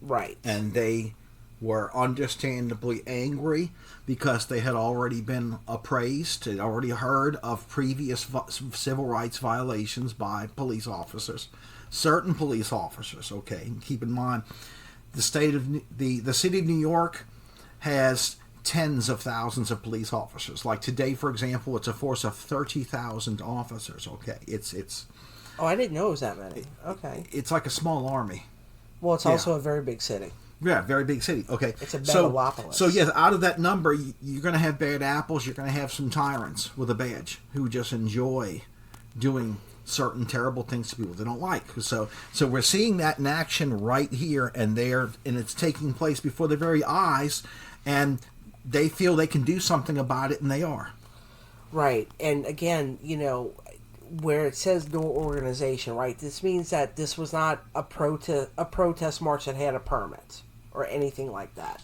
Right. And they were understandably angry because they had already been appraised, had already heard of previous civil rights violations by police officers. Certain police officers, okay? Keep in mind, the city of New York has tens of thousands of police officers. Like today, for example, it's a force of 30,000 officers, okay? It's Oh, I didn't know it was that many. Okay. It's like a small army. Well, it's also a very big city. Yeah, very big city. Okay. It's a megalopolis. So yes, out of that number, you're going to have bad apples. You're going to have some tyrants with a badge who just enjoy doing certain terrible things to people they don't like. So we're seeing that in action right here and there, and it's taking place before their very eyes, and they feel they can do something about it, and they are. Right. And again, where it says no organization, right? This means that this was not a protest march that had a permit or anything like that.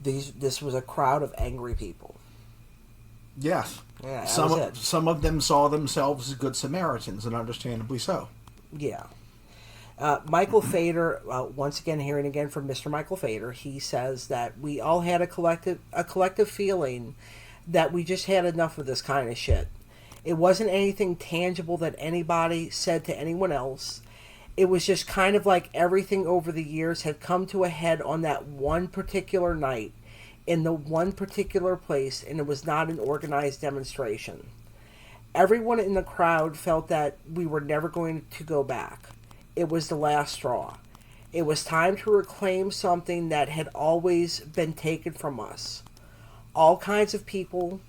This was a crowd of angry people. Yes. Yeah, some of them saw themselves as good Samaritans, and understandably so. Yeah. Michael Fader, once again, hearing again from Mr. Michael Fader, he says that we all had a collective feeling that we just had enough of this kind of shit. It wasn't anything tangible that anybody said to anyone else. It was just kind of like everything over the years had come to a head on that one particular night in the one particular place, and it was not an organized demonstration. Everyone in the crowd felt that we were never going to go back. It was the last straw. It was time to reclaim something that had always been taken from us. All kinds of people,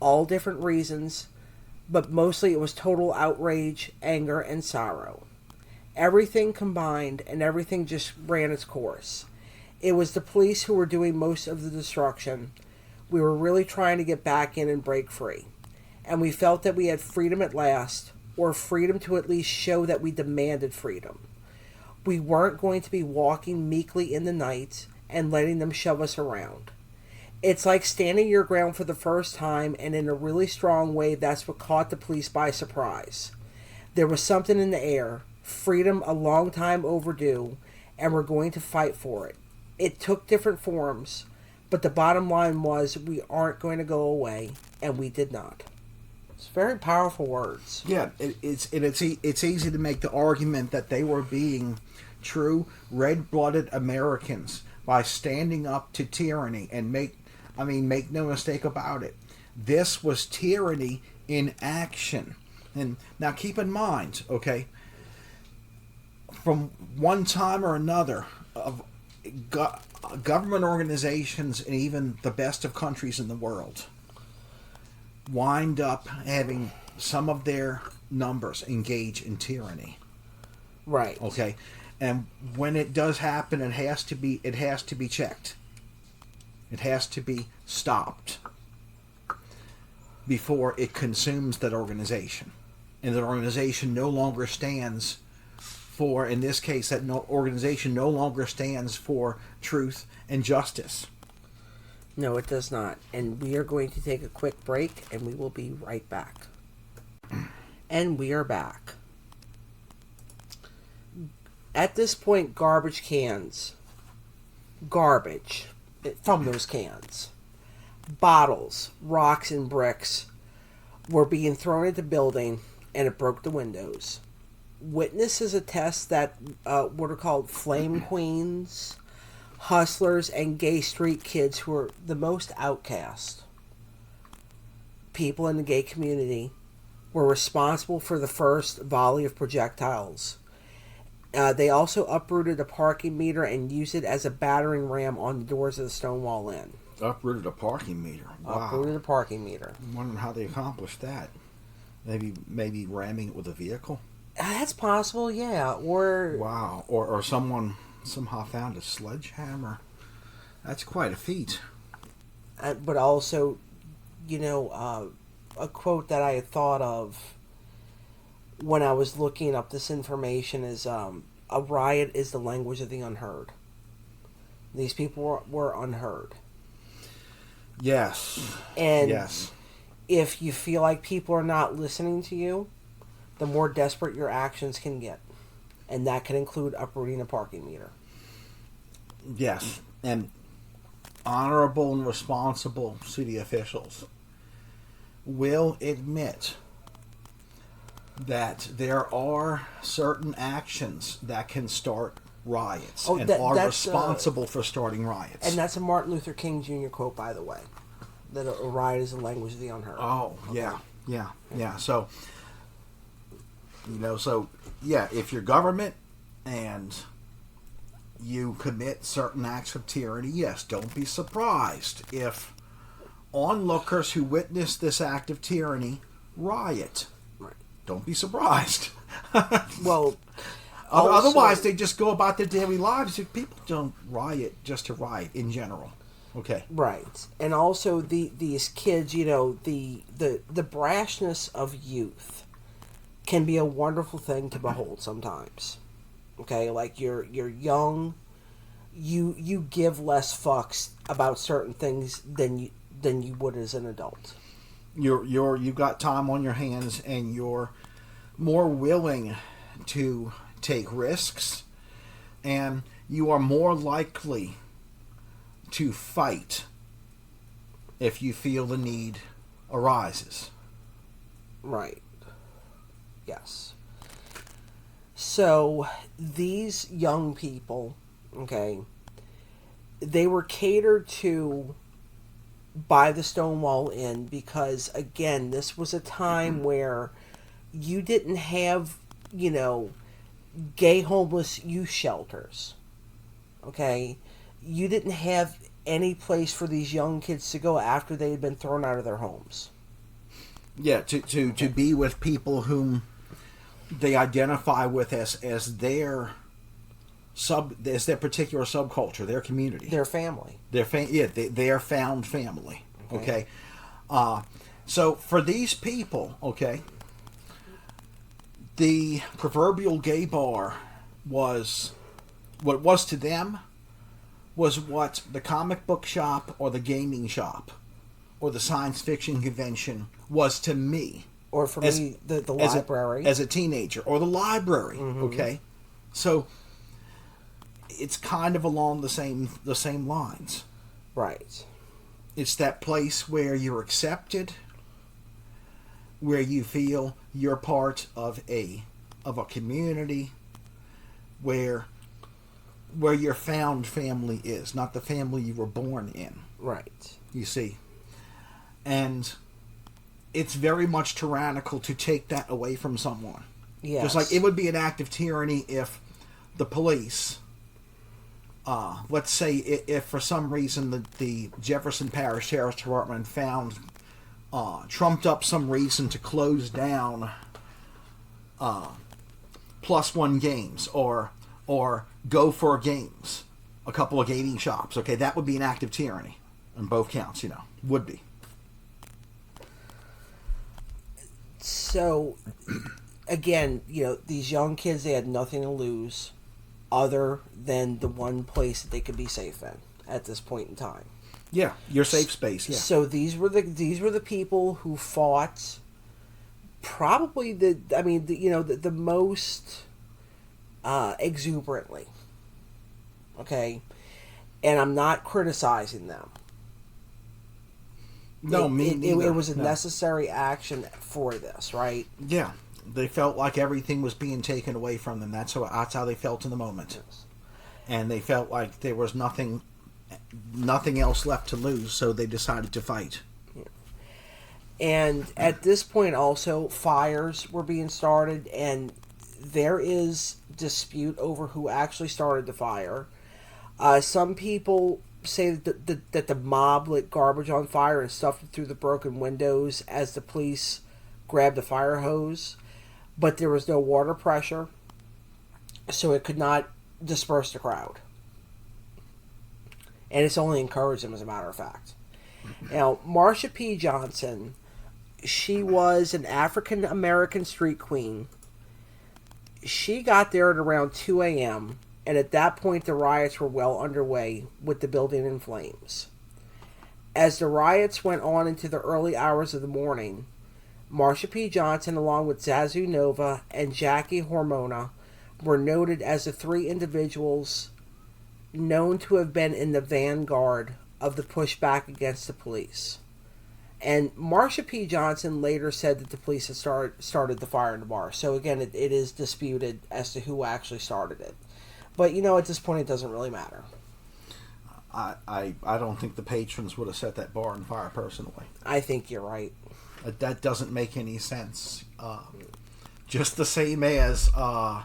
all different reasons, but mostly it was total outrage, anger, and sorrow. Everything combined, and everything just ran its course. It was the police who were doing most of the destruction. We were really trying to get back in and break free. And we felt that we had freedom at last, or freedom to at least show that we demanded freedom. We weren't going to be walking meekly in the night and letting them shove us around. It's like standing your ground for the first time, and in a really strong way, that's what caught the police by surprise. There was something in the air, freedom a long time overdue, and we're going to fight for it. It took different forms, but the bottom line was we aren't going to go away, and we did not. It's very powerful words. Yeah, it's easy to make the argument that they were being true red-blooded Americans by standing up to tyranny and make no mistake about it. This was tyranny in action. And now keep in mind, okay, from one time or another, of government organizations and even the best of countries in the world wind up having some of their numbers engage in tyranny. Right. Okay. And when it does happen, it has to be checked. It has to be stopped before it consumes that organization. And that organization no longer stands for, in this case, organization no longer stands for truth and justice. No, it does not. And we are going to take a quick break, and we will be right back. And we are back. At this point, garbage cans. Garbage from those cans. Bottles, rocks, and bricks were being thrown at the building, and it broke the windows. Witnesses attest that what are called flame queens, hustlers, and gay street kids, who are the most outcast people in the gay community, were responsible for the first volley of projectiles. They also uprooted a parking meter and used it as a battering ram on the doors of the Stonewall Inn. Uprooted a parking meter. Wow. Uprooted a parking meter. I'm wondering how they accomplished that. Maybe ramming it with a vehicle. That's possible, yeah. Or wow, or someone somehow found a sledgehammer. That's quite a feat. But also, a quote that I had thought of when I was looking up this information is, a riot is the language of the unheard. These people were unheard. Yes. And yes. If you feel like people are not listening to you, the more desperate your actions can get. And that can include uprooting a parking meter. Yes. And honorable and responsible city officials will admit that there are certain actions that can start riots and are responsible for starting riots. And that's a Martin Luther King Jr. quote, by the way, that a riot is the language of the unheard. Oh, okay. Yeah. So, if you're government and you commit certain acts of tyranny, yes, don't be surprised if onlookers who witness this act of tyranny riot. Right. Don't be surprised. Well, otherwise they just go about their daily lives. People don't riot just to riot in general. Okay. Right. And also these kids, the brashness of youth can be a wonderful thing to behold sometimes. Okay, like you're young, you give less fucks about certain things than you would as an adult. You've got time on your hands, and you're more willing to take risks, and you are more likely to fight if you feel the need arises. Right. Yes. So these young people, okay, they were catered to by the Stonewall Inn because, again, this was a time where you didn't have, gay homeless youth shelters. Okay? You didn't have any place for these young kids to go after they had been thrown out of their homes. Yeah, to be with people whom they identify with as their particular subculture, their community, their family, their found family. Okay, so for these people, okay, the proverbial gay bar was what it was to them was what the comic book shop or the gaming shop or the science fiction convention was to me. Or for me, the library. As a teenager. Or the library, mm-hmm. Okay? So, it's kind of along the same lines. Right. It's that place where you're accepted, where you feel you're part of a community, where your found family is, not the family you were born in. Right. You see? And it's very much tyrannical to take that away from someone. Yes. Just like it would be an act of tyranny if the police, let's say if for some reason the Jefferson Parish Sheriff's Department found, trumped up some reason to close down +1 games or go for games, a couple of gaming shops. Okay, that would be an act of tyranny on both counts, would be. So, again, these young kids, they had nothing to lose other than the one place that they could be safe in at this point in time. Yeah, your safe space, yeah. So these were the people who fought probably the most exuberantly. Okay? And I'm not criticizing them. No, it was a necessary action for this, right? Yeah, they felt like everything was being taken away from them. That's how they felt in the moment, Yes. And they felt like there was nothing else left to lose. So they decided to fight. Yeah. And at this point, also fires were being started, and there is dispute over who actually started the fire. Some people say that the mob lit garbage on fire and stuffed it through the broken windows as the police grabbed a fire hose, but there was no water pressure, so it could not disperse the crowd. And it's only encouraged them, as a matter of fact. Now, Marsha P. Johnson, she was an African American street queen. She got there at around 2 a.m., and at that point the riots were well underway, with the building in flames. As the riots went on into the early hours of the morning, Marsha P. Johnson, along with Zazu Nova and Jackie Hormona, were noted as the three individuals known to have been in the vanguard of the pushback against the police. And Marsha P. Johnson later said that the police had started the fire in the bar. So again, it is disputed as to who actually started it. But, at this point, it doesn't really matter. I don't think the patrons would have set that bar on fire personally. I think you're right. That doesn't make any sense. Just the same as, I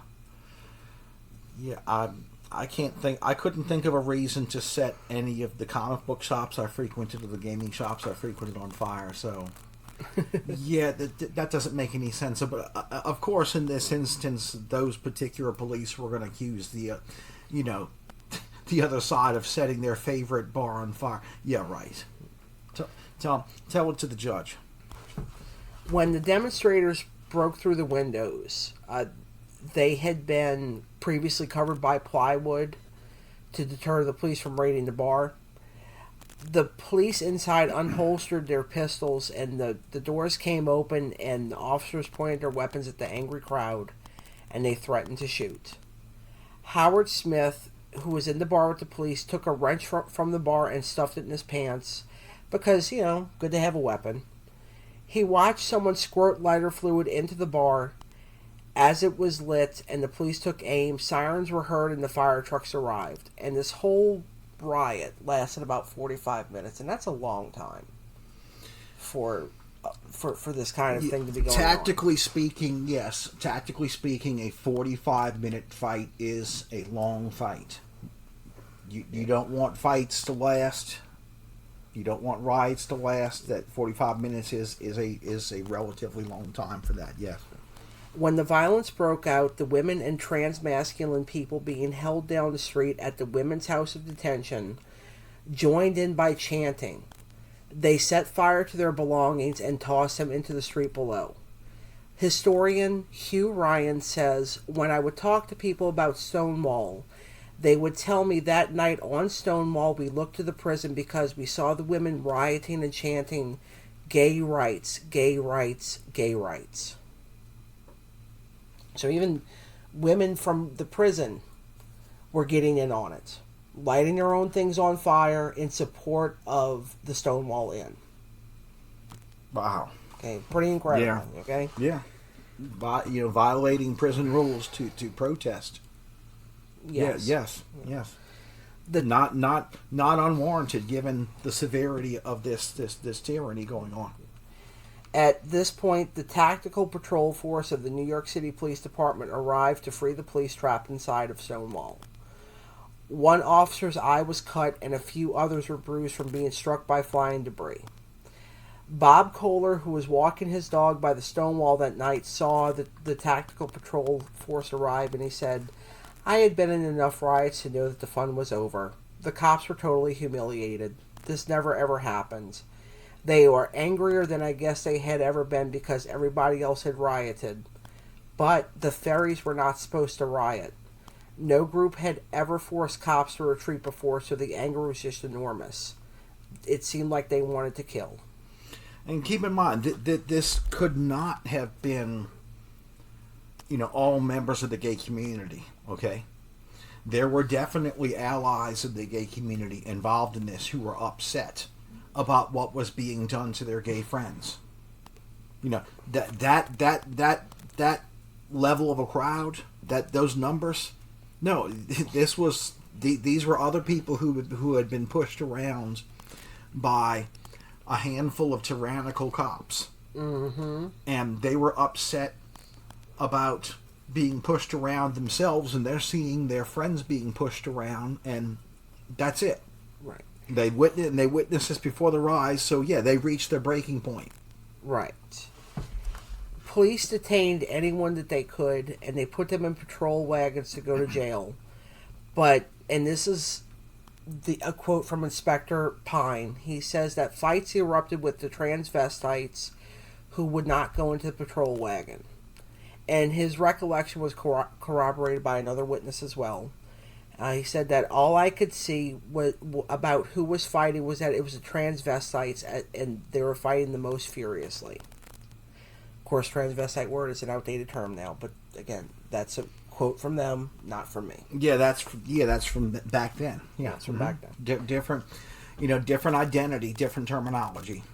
couldn't think of a reason to set any of the comic book shops I frequented or the gaming shops I frequented on fire. So, yeah, that doesn't make any sense. But of course, in this instance, those particular police were going to accuse the other side of setting their favorite bar on fire. Yeah, right. Tell it to the judge. When the demonstrators broke through the windows, they had been previously covered by plywood to deter the police from raiding the bar. The police inside unholstered their pistols, and the doors came open, and the officers pointed their weapons at the angry crowd, and they threatened to shoot. Howard Smith, who was in the bar with the police, took a wrench from the bar and stuffed it in his pants because, good to have a weapon. He watched someone squirt lighter fluid into the bar. As it was lit and the police took aim, sirens were heard and the fire trucks arrived. And this whole riot lasted about 45 minutes, and that's a long time for this kind of thing to be going Tactically speaking, yes. Tactically speaking, a 45-minute fight is a long fight. You don't want fights to last. You don't want riots to last. That 45 minutes is a relatively long time for that, yes. When the violence broke out, the women and trans-masculine people being held down the street at the Women's House of Detention joined in by chanting. They set fire to their belongings and tossed them into the street below. Historian Hugh Ryan says, "When I would talk to people about Stonewall, they would tell me that night on Stonewall we looked to the prison because we saw the women rioting and chanting, 'Gay rights, gay rights, gay rights.'" So even women from the prison were getting in on it, lighting their own things on fire in support of the Stonewall Inn. Wow. Okay, pretty incredible. Yeah. Okay. Yeah. Violating prison rules to protest. Yes. Yeah, yes. Not unwarranted given the severity of this tyranny going on. At this point, the tactical patrol force of the New York City Police Department arrived to free the police trapped inside of Stonewall. One officer's eye was cut and a few others were bruised from being struck by flying debris. Bob Kohler, who was walking his dog by the Stonewall that night, saw the tactical patrol force arrive, and he said, "I had been in enough riots to know that the fun was over. The cops were totally humiliated. This never ever happened. They were angrier than I guess they had ever been because everybody else had rioted. But the ferries were not supposed to riot. No group had ever forced cops to retreat before, so the anger was just enormous. It seemed like they wanted to kill." And keep in mind that this could not have been, all members of the gay community, okay? There were definitely allies of the gay community involved in this who were upset about what was being done to their gay friends. That level of a crowd, those numbers. No, these were other people who had been pushed around by a handful of tyrannical cops. Mm-hmm. And they were upset about being pushed around themselves, and they're seeing their friends being pushed around, and that's it. Right. They witnessed this before the rise, so yeah, they reached their breaking point. Right. Police detained anyone that they could, and they put them in patrol wagons to go to jail. But, and this is a quote from Inspector Pine. He says that fights erupted with the transvestites who would not go into the patrol wagon. And his recollection was corroborated by another witness as well. He said that all I could see about who was fighting was that it was the transvestites, and they were fighting the most furiously. Of course, transvestite word is an outdated term now, but again, that's a quote from them, not from me. Yeah, that's from back then. Yeah, it's from back then. Different, different identity, different terminology.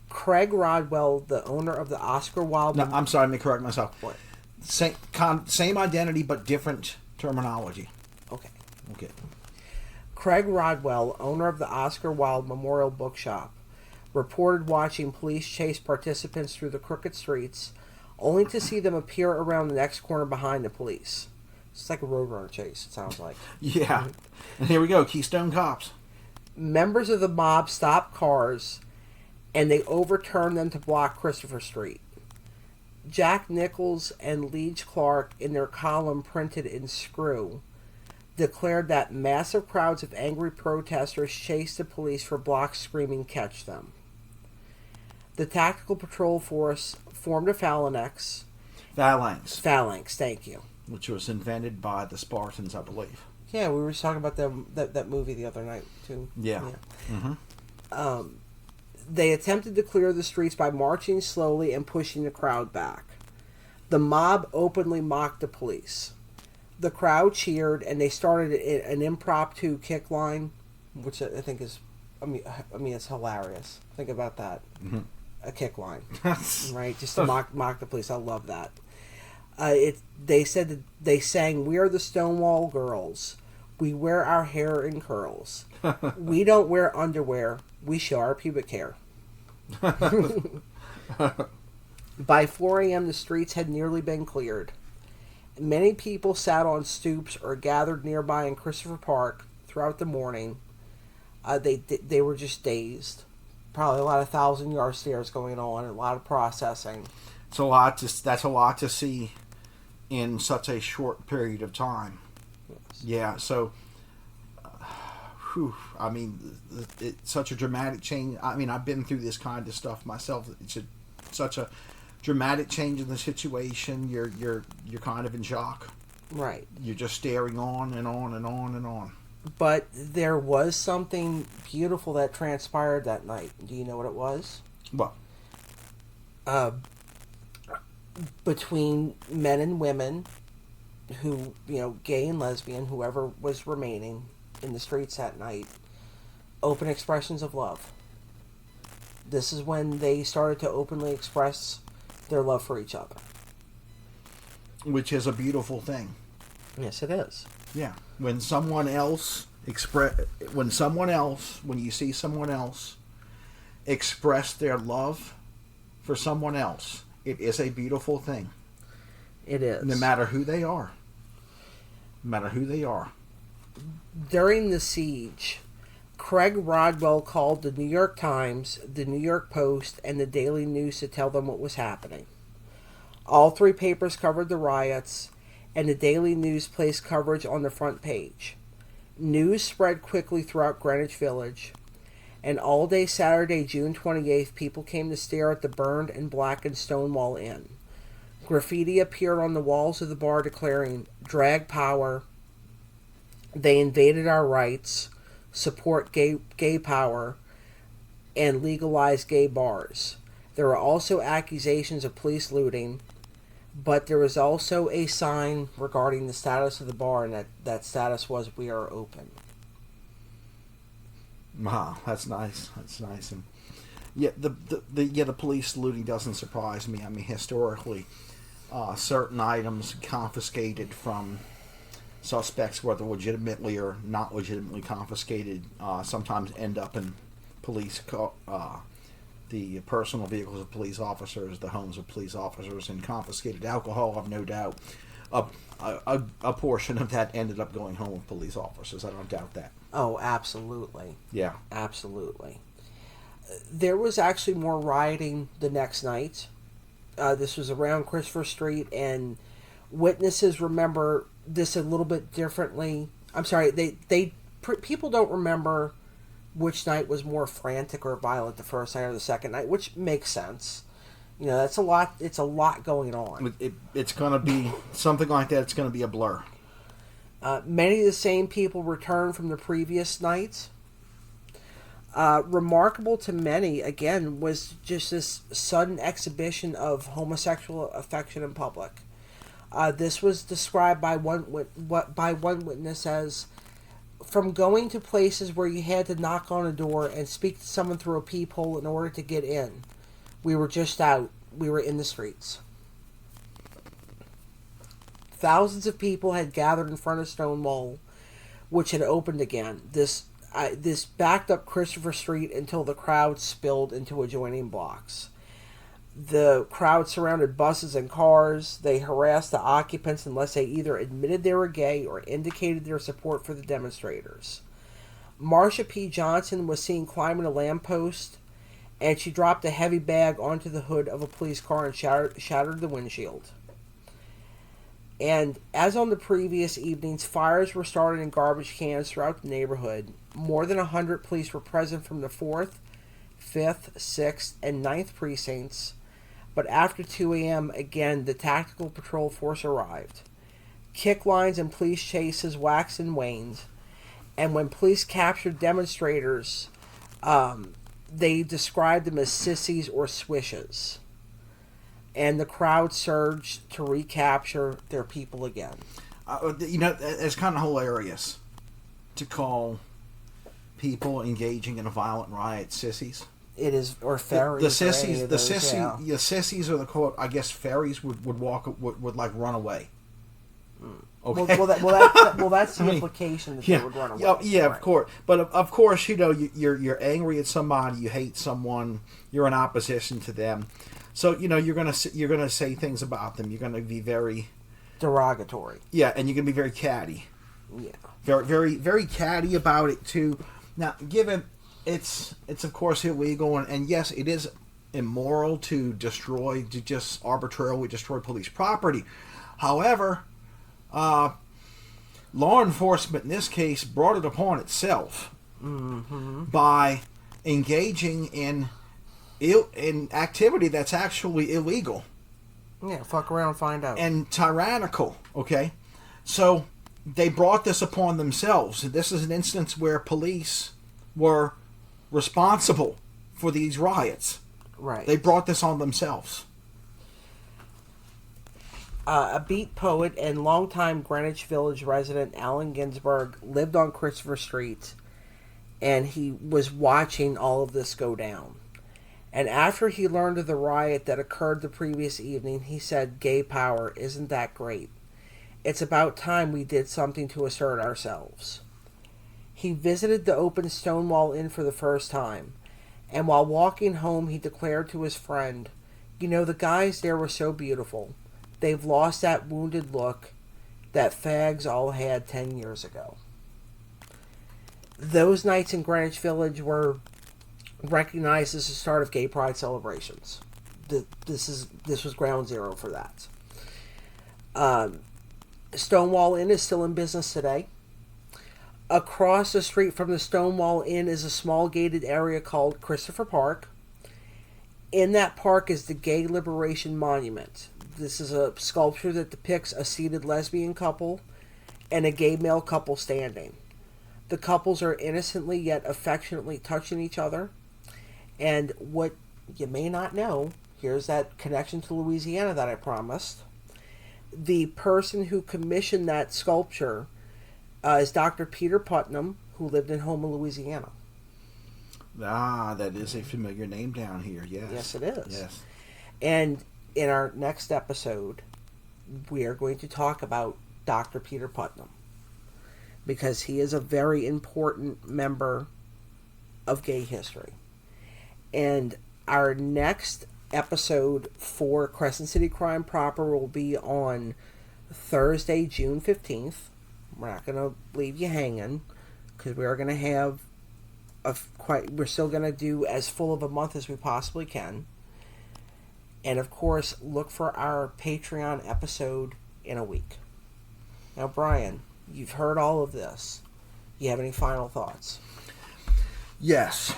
Craig Rodwell, the owner of the Oscar Wilde... No, I'm sorry, let me correct myself. What? Same identity, but different terminology. Okay. Okay. Craig Rodwell, owner of the Oscar Wilde Memorial Bookshop, reported watching police chase participants through the crooked streets, only to see them appear around the next corner behind the police. It's like a roadrunner chase, it sounds like. Yeah. And here we go, Keystone Cops. Members of the mob stopped cars, and they overturned them to block Christopher Street. Jack Nichols and Leach Clark, in their column printed in Screw, declared that massive crowds of angry protesters chased the police for blocks screaming, "Catch them." The Tactical Patrol Force formed a phalanx. Phalanx. Phalanx, thank you. Which was invented by the Spartans, I believe. Yeah, we were just talking about that movie the other night, too. Yeah. Mm-hmm. They attempted to clear the streets by marching slowly and pushing the crowd back. The mob openly mocked the police. The crowd cheered, and they started an impromptu kick line, which I think is, it's hilarious. Think about that. Mm-hmm. A kick line, right? Just to mock the police. I love that. They said that they sang, "We are the Stonewall Girls. We wear our hair in curls. We don't wear underwear. We show our pubic hair." By 4 a.m., the streets had nearly been cleared. Many people sat on stoops or gathered nearby in Christopher Park throughout the morning. They were just dazed. Probably a lot of 1,000-yard stares going on, and a lot of processing. That's a lot to see in such a short period of time. Yes. Yeah, so, it's such a dramatic change. I've been through this kind of stuff myself. It's such a dramatic change in the situation. You're kind of in shock. Right. You're just staring on and on and on and on. But there was something beautiful that transpired that night. Do you know what it was? What? Between men and women who, gay and lesbian, whoever was remaining in the streets that night, open expressions of love. This is when they started to openly express their love for each other. Which is a beautiful thing. Yes, it is. Yeah. When you see someone else express their love for someone else, it is a beautiful thing. It is. No matter who they are. During the siege, Craig Rodwell called the New York Times, the New York Post, and the Daily News to tell them what was happening. All 3 papers covered the riots, and the Daily News placed coverage on the front page. News spread quickly throughout Greenwich Village, and all day Saturday, June 28th, people came to stare at the burned and blackened Stonewall Inn. Graffiti appeared on the walls of the bar declaring, "Drag power," "They invaded our rights," "Support gay power," and "Legalize gay bars." There were also accusations of police looting, but there was also a sign regarding the status of the bar, and that status was, "We are open." Wow, that's nice. And yeah, the police looting doesn't surprise me. Historically, certain items confiscated from suspects, whether legitimately or not legitimately confiscated, sometimes end up in the personal vehicles of police officers, the homes of police officers, and confiscated alcohol. I've no doubt a portion of that ended up going home with police officers. I don't doubt that. Oh, absolutely. Yeah. Absolutely. There was actually more rioting the next night. This was around Christopher Street, and witnesses remember this a little bit differently. I'm sorry, people don't remember which night was more frantic or violent, the first night or the second night, which makes sense. You know, that's a lot. It's a lot going on. It's going to be something like that. It's going to be a blur. Many of the same people returned from the previous nights. Remarkable to many, again, was just this sudden exhibition of homosexual affection in public. This was described by one witness as, from going to places where you had to knock on a door and speak to someone through a peephole in order to get in. We were just out. We were in the streets. Thousands of people had gathered in front of Stonewall, which had opened again. This backed up Christopher Street until the crowd spilled into adjoining blocks. The crowd surrounded buses and cars. They harassed the occupants unless they either admitted they were gay or indicated their support for the demonstrators. Marsha P. Johnson was seen climbing a lamppost, and she dropped a heavy bag onto the hood of a police car and shattered the windshield. And as on the previous evenings, fires were started in garbage cans throughout the neighborhood. More than 100 police were present from the 4th, 5th, 6th, and 9th precincts. But after 2 a.m., again, the tactical patrol force arrived. Kick lines and police chases waxed and waned. And when police captured demonstrators, they described them as sissies or swishes. And the crowd surged to recapture their people again. It's kind of hilarious to call people engaging in a violent riot sissies. It is, or fairies. The sissies are the quote. I guess fairies would like run away. Okay. Well, that's the implication that they would run away. Yeah, right. Of course. But of course, you're angry at somebody, you hate someone, you're in opposition to them. So you're gonna say things about them. You're gonna be very derogatory. Yeah, and you're gonna be very catty. Yeah. Very, very, very catty about it too. Now, given it's of course illegal, and yes, it is immoral to just arbitrarily destroy police property. However, law enforcement in this case brought it upon itself by engaging in activity that's actually illegal. Yeah, fuck around and find out. And tyrannical, okay? So they brought this upon themselves. This is an instance where police were responsible for these riots. Right. They brought this on themselves. A beat poet and longtime Greenwich Village resident Allen Ginsberg lived on Christopher Street, and he was watching all of this go down. And after he learned of the riot that occurred the previous evening, he said, "Gay power, isn't that great? It's about time we did something to assert ourselves." He visited the open Stonewall Inn for the first time, and while walking home, he declared to his friend, "The guys there were so beautiful. They've lost that wounded look that fags all had 10 years ago." Those nights in Greenwich Village were recognized as the start of gay pride celebrations. This was ground zero for that. Stonewall Inn is still in business today. Across the street from the Stonewall Inn is a small gated area called Christopher Park. In that park is the Gay Liberation Monument. This is a sculpture that depicts a seated lesbian couple and a gay male couple standing. The couples are innocently yet affectionately touching each other. And what you may not know, here's that connection to Louisiana that I promised. The person who commissioned that sculpture is Dr. Peter Putnam, who lived in Houma, Louisiana. Ah, that is a familiar name down here, yes. Yes, it is. Yes. And in our next episode, we are going to talk about Dr. Peter Putnam, because he is a very important member of gay history. And our next episode for Crescent City Crime Proper will be on Thursday, June 15th. We're not going to leave you hanging, because we are going to have we're still going to do as full of a month as we possibly can. And of course, look for our Patreon episode in a week. Now, Brian, you've heard all of this. You have any final thoughts? Yes.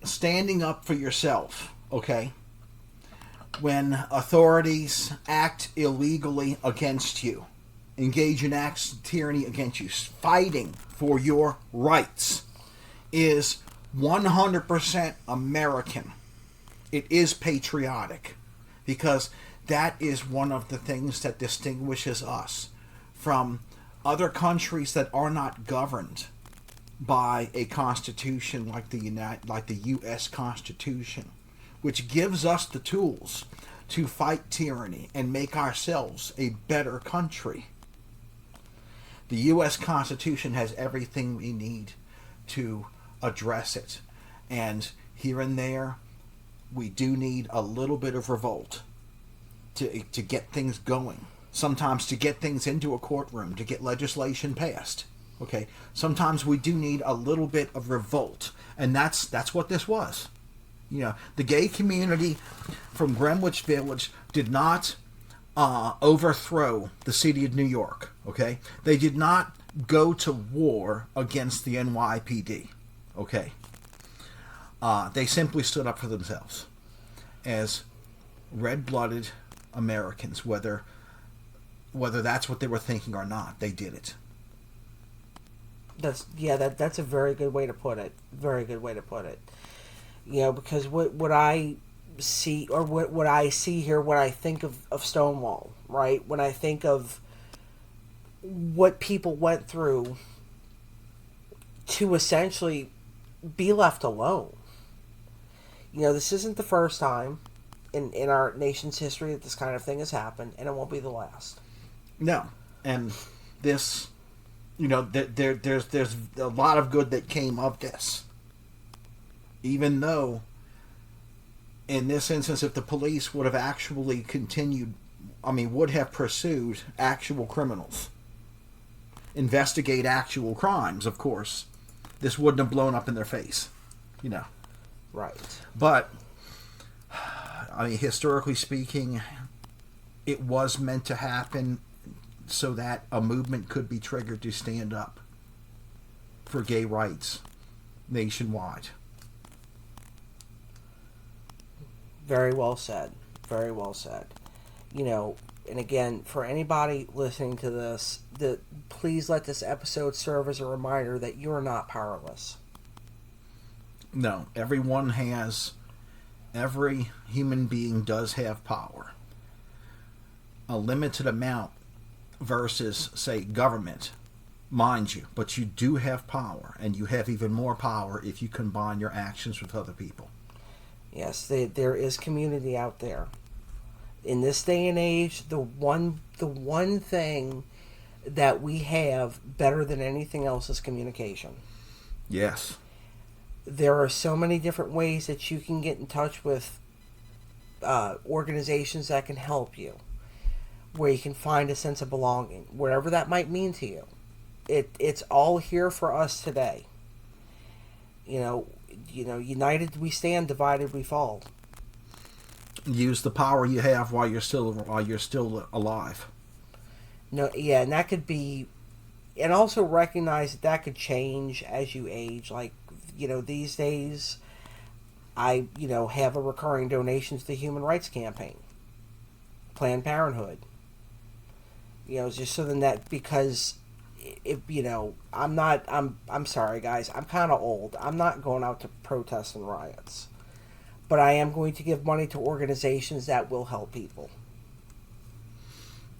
Standing up for yourself, okay? When authorities act illegally against you, engage in acts of tyranny against you, fighting for your rights is 100% American. It is patriotic, because that is one of the things that distinguishes us from other countries that are not governed by a constitution like the U.S. Constitution, which gives us the tools to fight tyranny and make ourselves a better country. The U.S. Constitution has everything we need to address it. And here and there, we do need a little bit of revolt to get things going. Sometimes to get things into a courtroom, to get legislation passed. Okay? Sometimes we do need a little bit of revolt. And that's what this was. You know, the gay community from Greenwich Village did not overthrow the city of New York. Okay? They did not go to war against the NYPD. Okay? They simply stood up for themselves as red-blooded Americans, whether that's what they were thinking or not. They did it. That's a very good way to put it. Very good way to put it. You know, because what I see, or what I see here, when I think of Stonewall, right? When I think of what people went through to essentially be left alone. You know, this isn't the first time in our nation's history that this kind of thing has happened, and it won't be the last. No. And this, you know, there's a lot of good that came of this. Even though, in this instance, if the police would have actually would have pursued actual criminals, investigate actual crimes, of course, this wouldn't have blown up in their face, you know. Right. But, I mean, historically speaking, it was meant to happen so that a movement could be triggered to stand up for gay rights nationwide. Very well said. Very well said. You know, and again, for anybody listening to this, please let this episode serve as a reminder that you're not powerless. No, every human being does have power. A limited amount versus, say, government, mind you, but you do have power, and you have even more power if you combine your actions with other people. Yes, there is community out there. In this day and age, the one thing that we have better than anything else is communication. Yes. There are so many different ways that you can get in touch with organizations that can help you, where you can find a sense of belonging, whatever that might mean to you. It's all here for us today. You know, united we stand, divided we fall. Use the power you have while you're still alive. No, yeah, and that could be, and also recognize that could change as you age. Like, you know, these days, I have a recurring donation to the Human Rights Campaign, Planned Parenthood. You know, just so that, because I'm sorry guys, I'm kind of old. I'm not going out to protest and riots, but I am going to give money to organizations that will help people.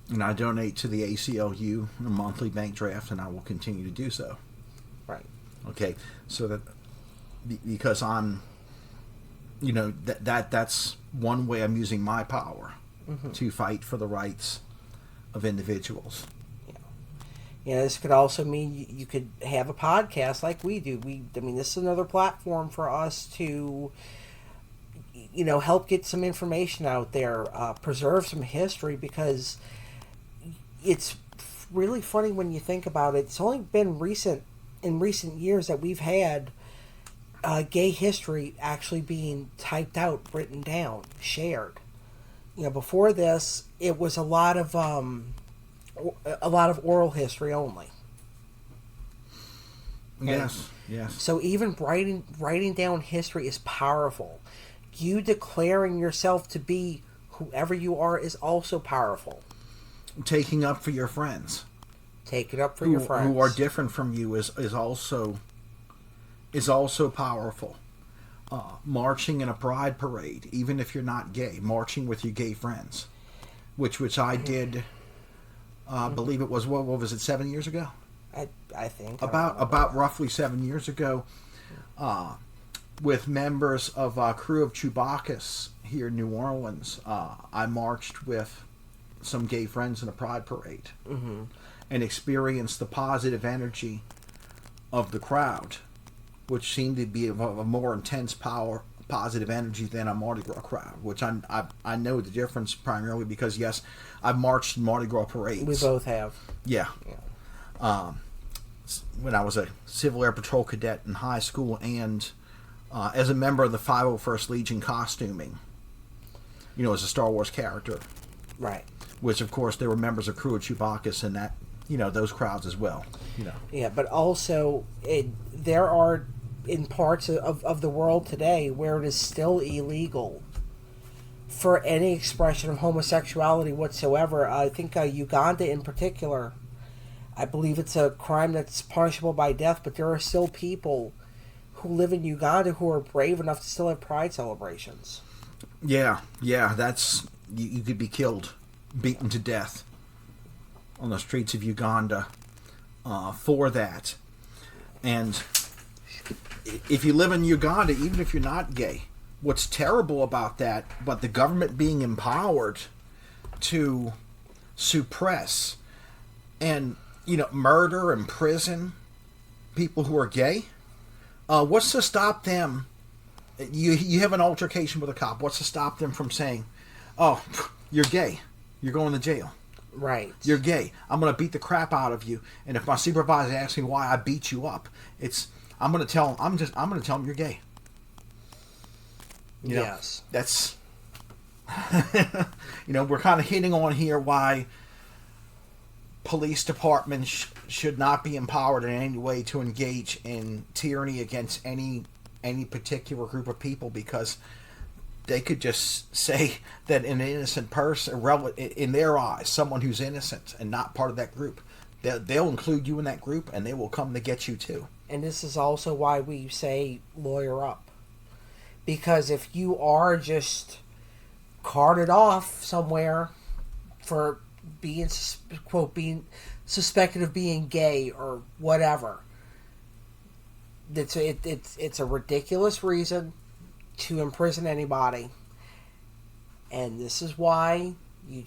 And I donate to the ACLU, a monthly bank draft, and I will continue to do so. Right. Okay. So that, because I'm, that's one way I'm using my power to fight for the rights of individuals. Yeah. This could also mean you could have a podcast like we do. This is another platform for us to, help get some information out there, preserve some history, because it's really funny when you think about it. It's only been in recent years that we've had gay history actually being typed out, written down, shared. Before this, it was a lot of oral history only. Yes, yes. So even writing down history is powerful. You declaring yourself to be whoever you are is also powerful. Taking up for your friends. Take it up for your friends who are different from you is also powerful. Marching in a pride parade, even if you're not gay, marching with your gay friends, which I did. Believe it was what was it 7 years ago? I think about roughly 7 years ago, with members of crew of Chewbacca's here in New Orleans. I marched with some gay friends in a pride parade, and experienced the positive energy of the crowd, which seemed to be of a more intense positive energy than a Mardi Gras crowd, which I know the difference primarily because, yes, I've marched in Mardi Gras parades. We both have. Yeah. When I was a Civil Air Patrol cadet in high school and as a member of the 501st Legion costuming, as a Star Wars character. Right. Which, of course, there were members of crew of Chewbacca's and that, those crowds as well. Yeah, but also there are in parts of the world today where it is still illegal for any expression of homosexuality whatsoever. I think Uganda in particular, I believe it's a crime that's punishable by death, but there are still people who live in Uganda who are brave enough to still have pride celebrations. Yeah, that's... You could be killed, beaten to death on the streets of Uganda for that. And if you live in Uganda, even if you're not gay, what's terrible about that, but the government being empowered to suppress and, murder and prison people who are gay, what's to stop them? You have an altercation with a cop. What's to stop them from saying, "Oh, you're gay. You're going to jail. Right. You're gay. I'm going to beat the crap out of you. And if my supervisor asks me why I beat you up, I'm going to tell him you're gay." Yes. That's we're kind of hitting on here why police departments should not be empowered in any way to engage in tyranny against any particular group of people, because they could just say that an innocent person, in their eyes, someone who's innocent and not part of that group, they'll include you in that group and they will come to get you too. And this is also why we say lawyer up. Because if you are just carted off somewhere for being, quote, being suspected of being gay or whatever, it's a ridiculous reason to imprison anybody, and this is why you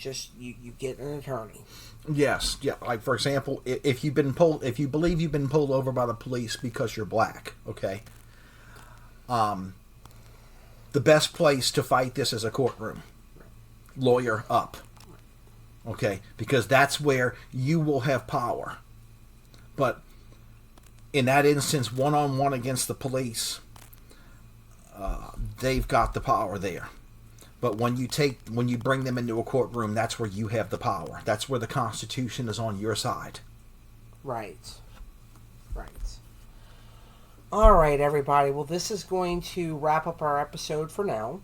get an attorney. Yes, yeah. Like, for example, if you believe you've been pulled over by the police because you're black, okay, the best place to fight this is a courtroom. Lawyer up, okay, because that's where you will have power. But in that instance, one-on-one against the police, they've got the power there. But when you bring them into a courtroom, that's where you have the power. That's where the Constitution is on your side. Right. All right, everybody. Well, this is going to wrap up our episode for now.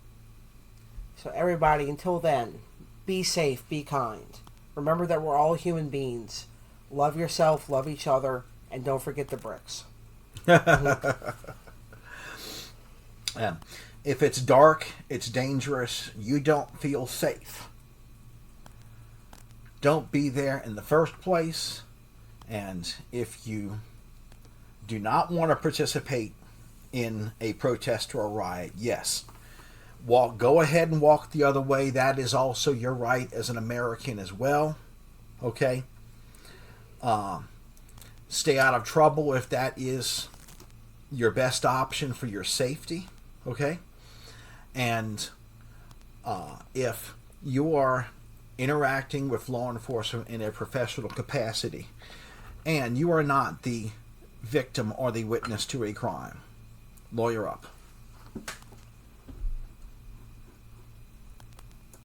So, everybody, until then, be safe, be kind. Remember that we're all human beings. Love yourself, love each other, and don't forget the bricks. If it's dark, it's dangerous, you don't feel safe, don't be there in the first place. And if you do not want to participate in a protest or a riot, yes, go ahead and walk the other way. That is also your right as an American as well. Okay? Stay out of trouble if that is your best option for your safety. Okay? And if you are interacting with law enforcement in a professional capacity, and you are not the victim or the witness to a crime. Lawyer up.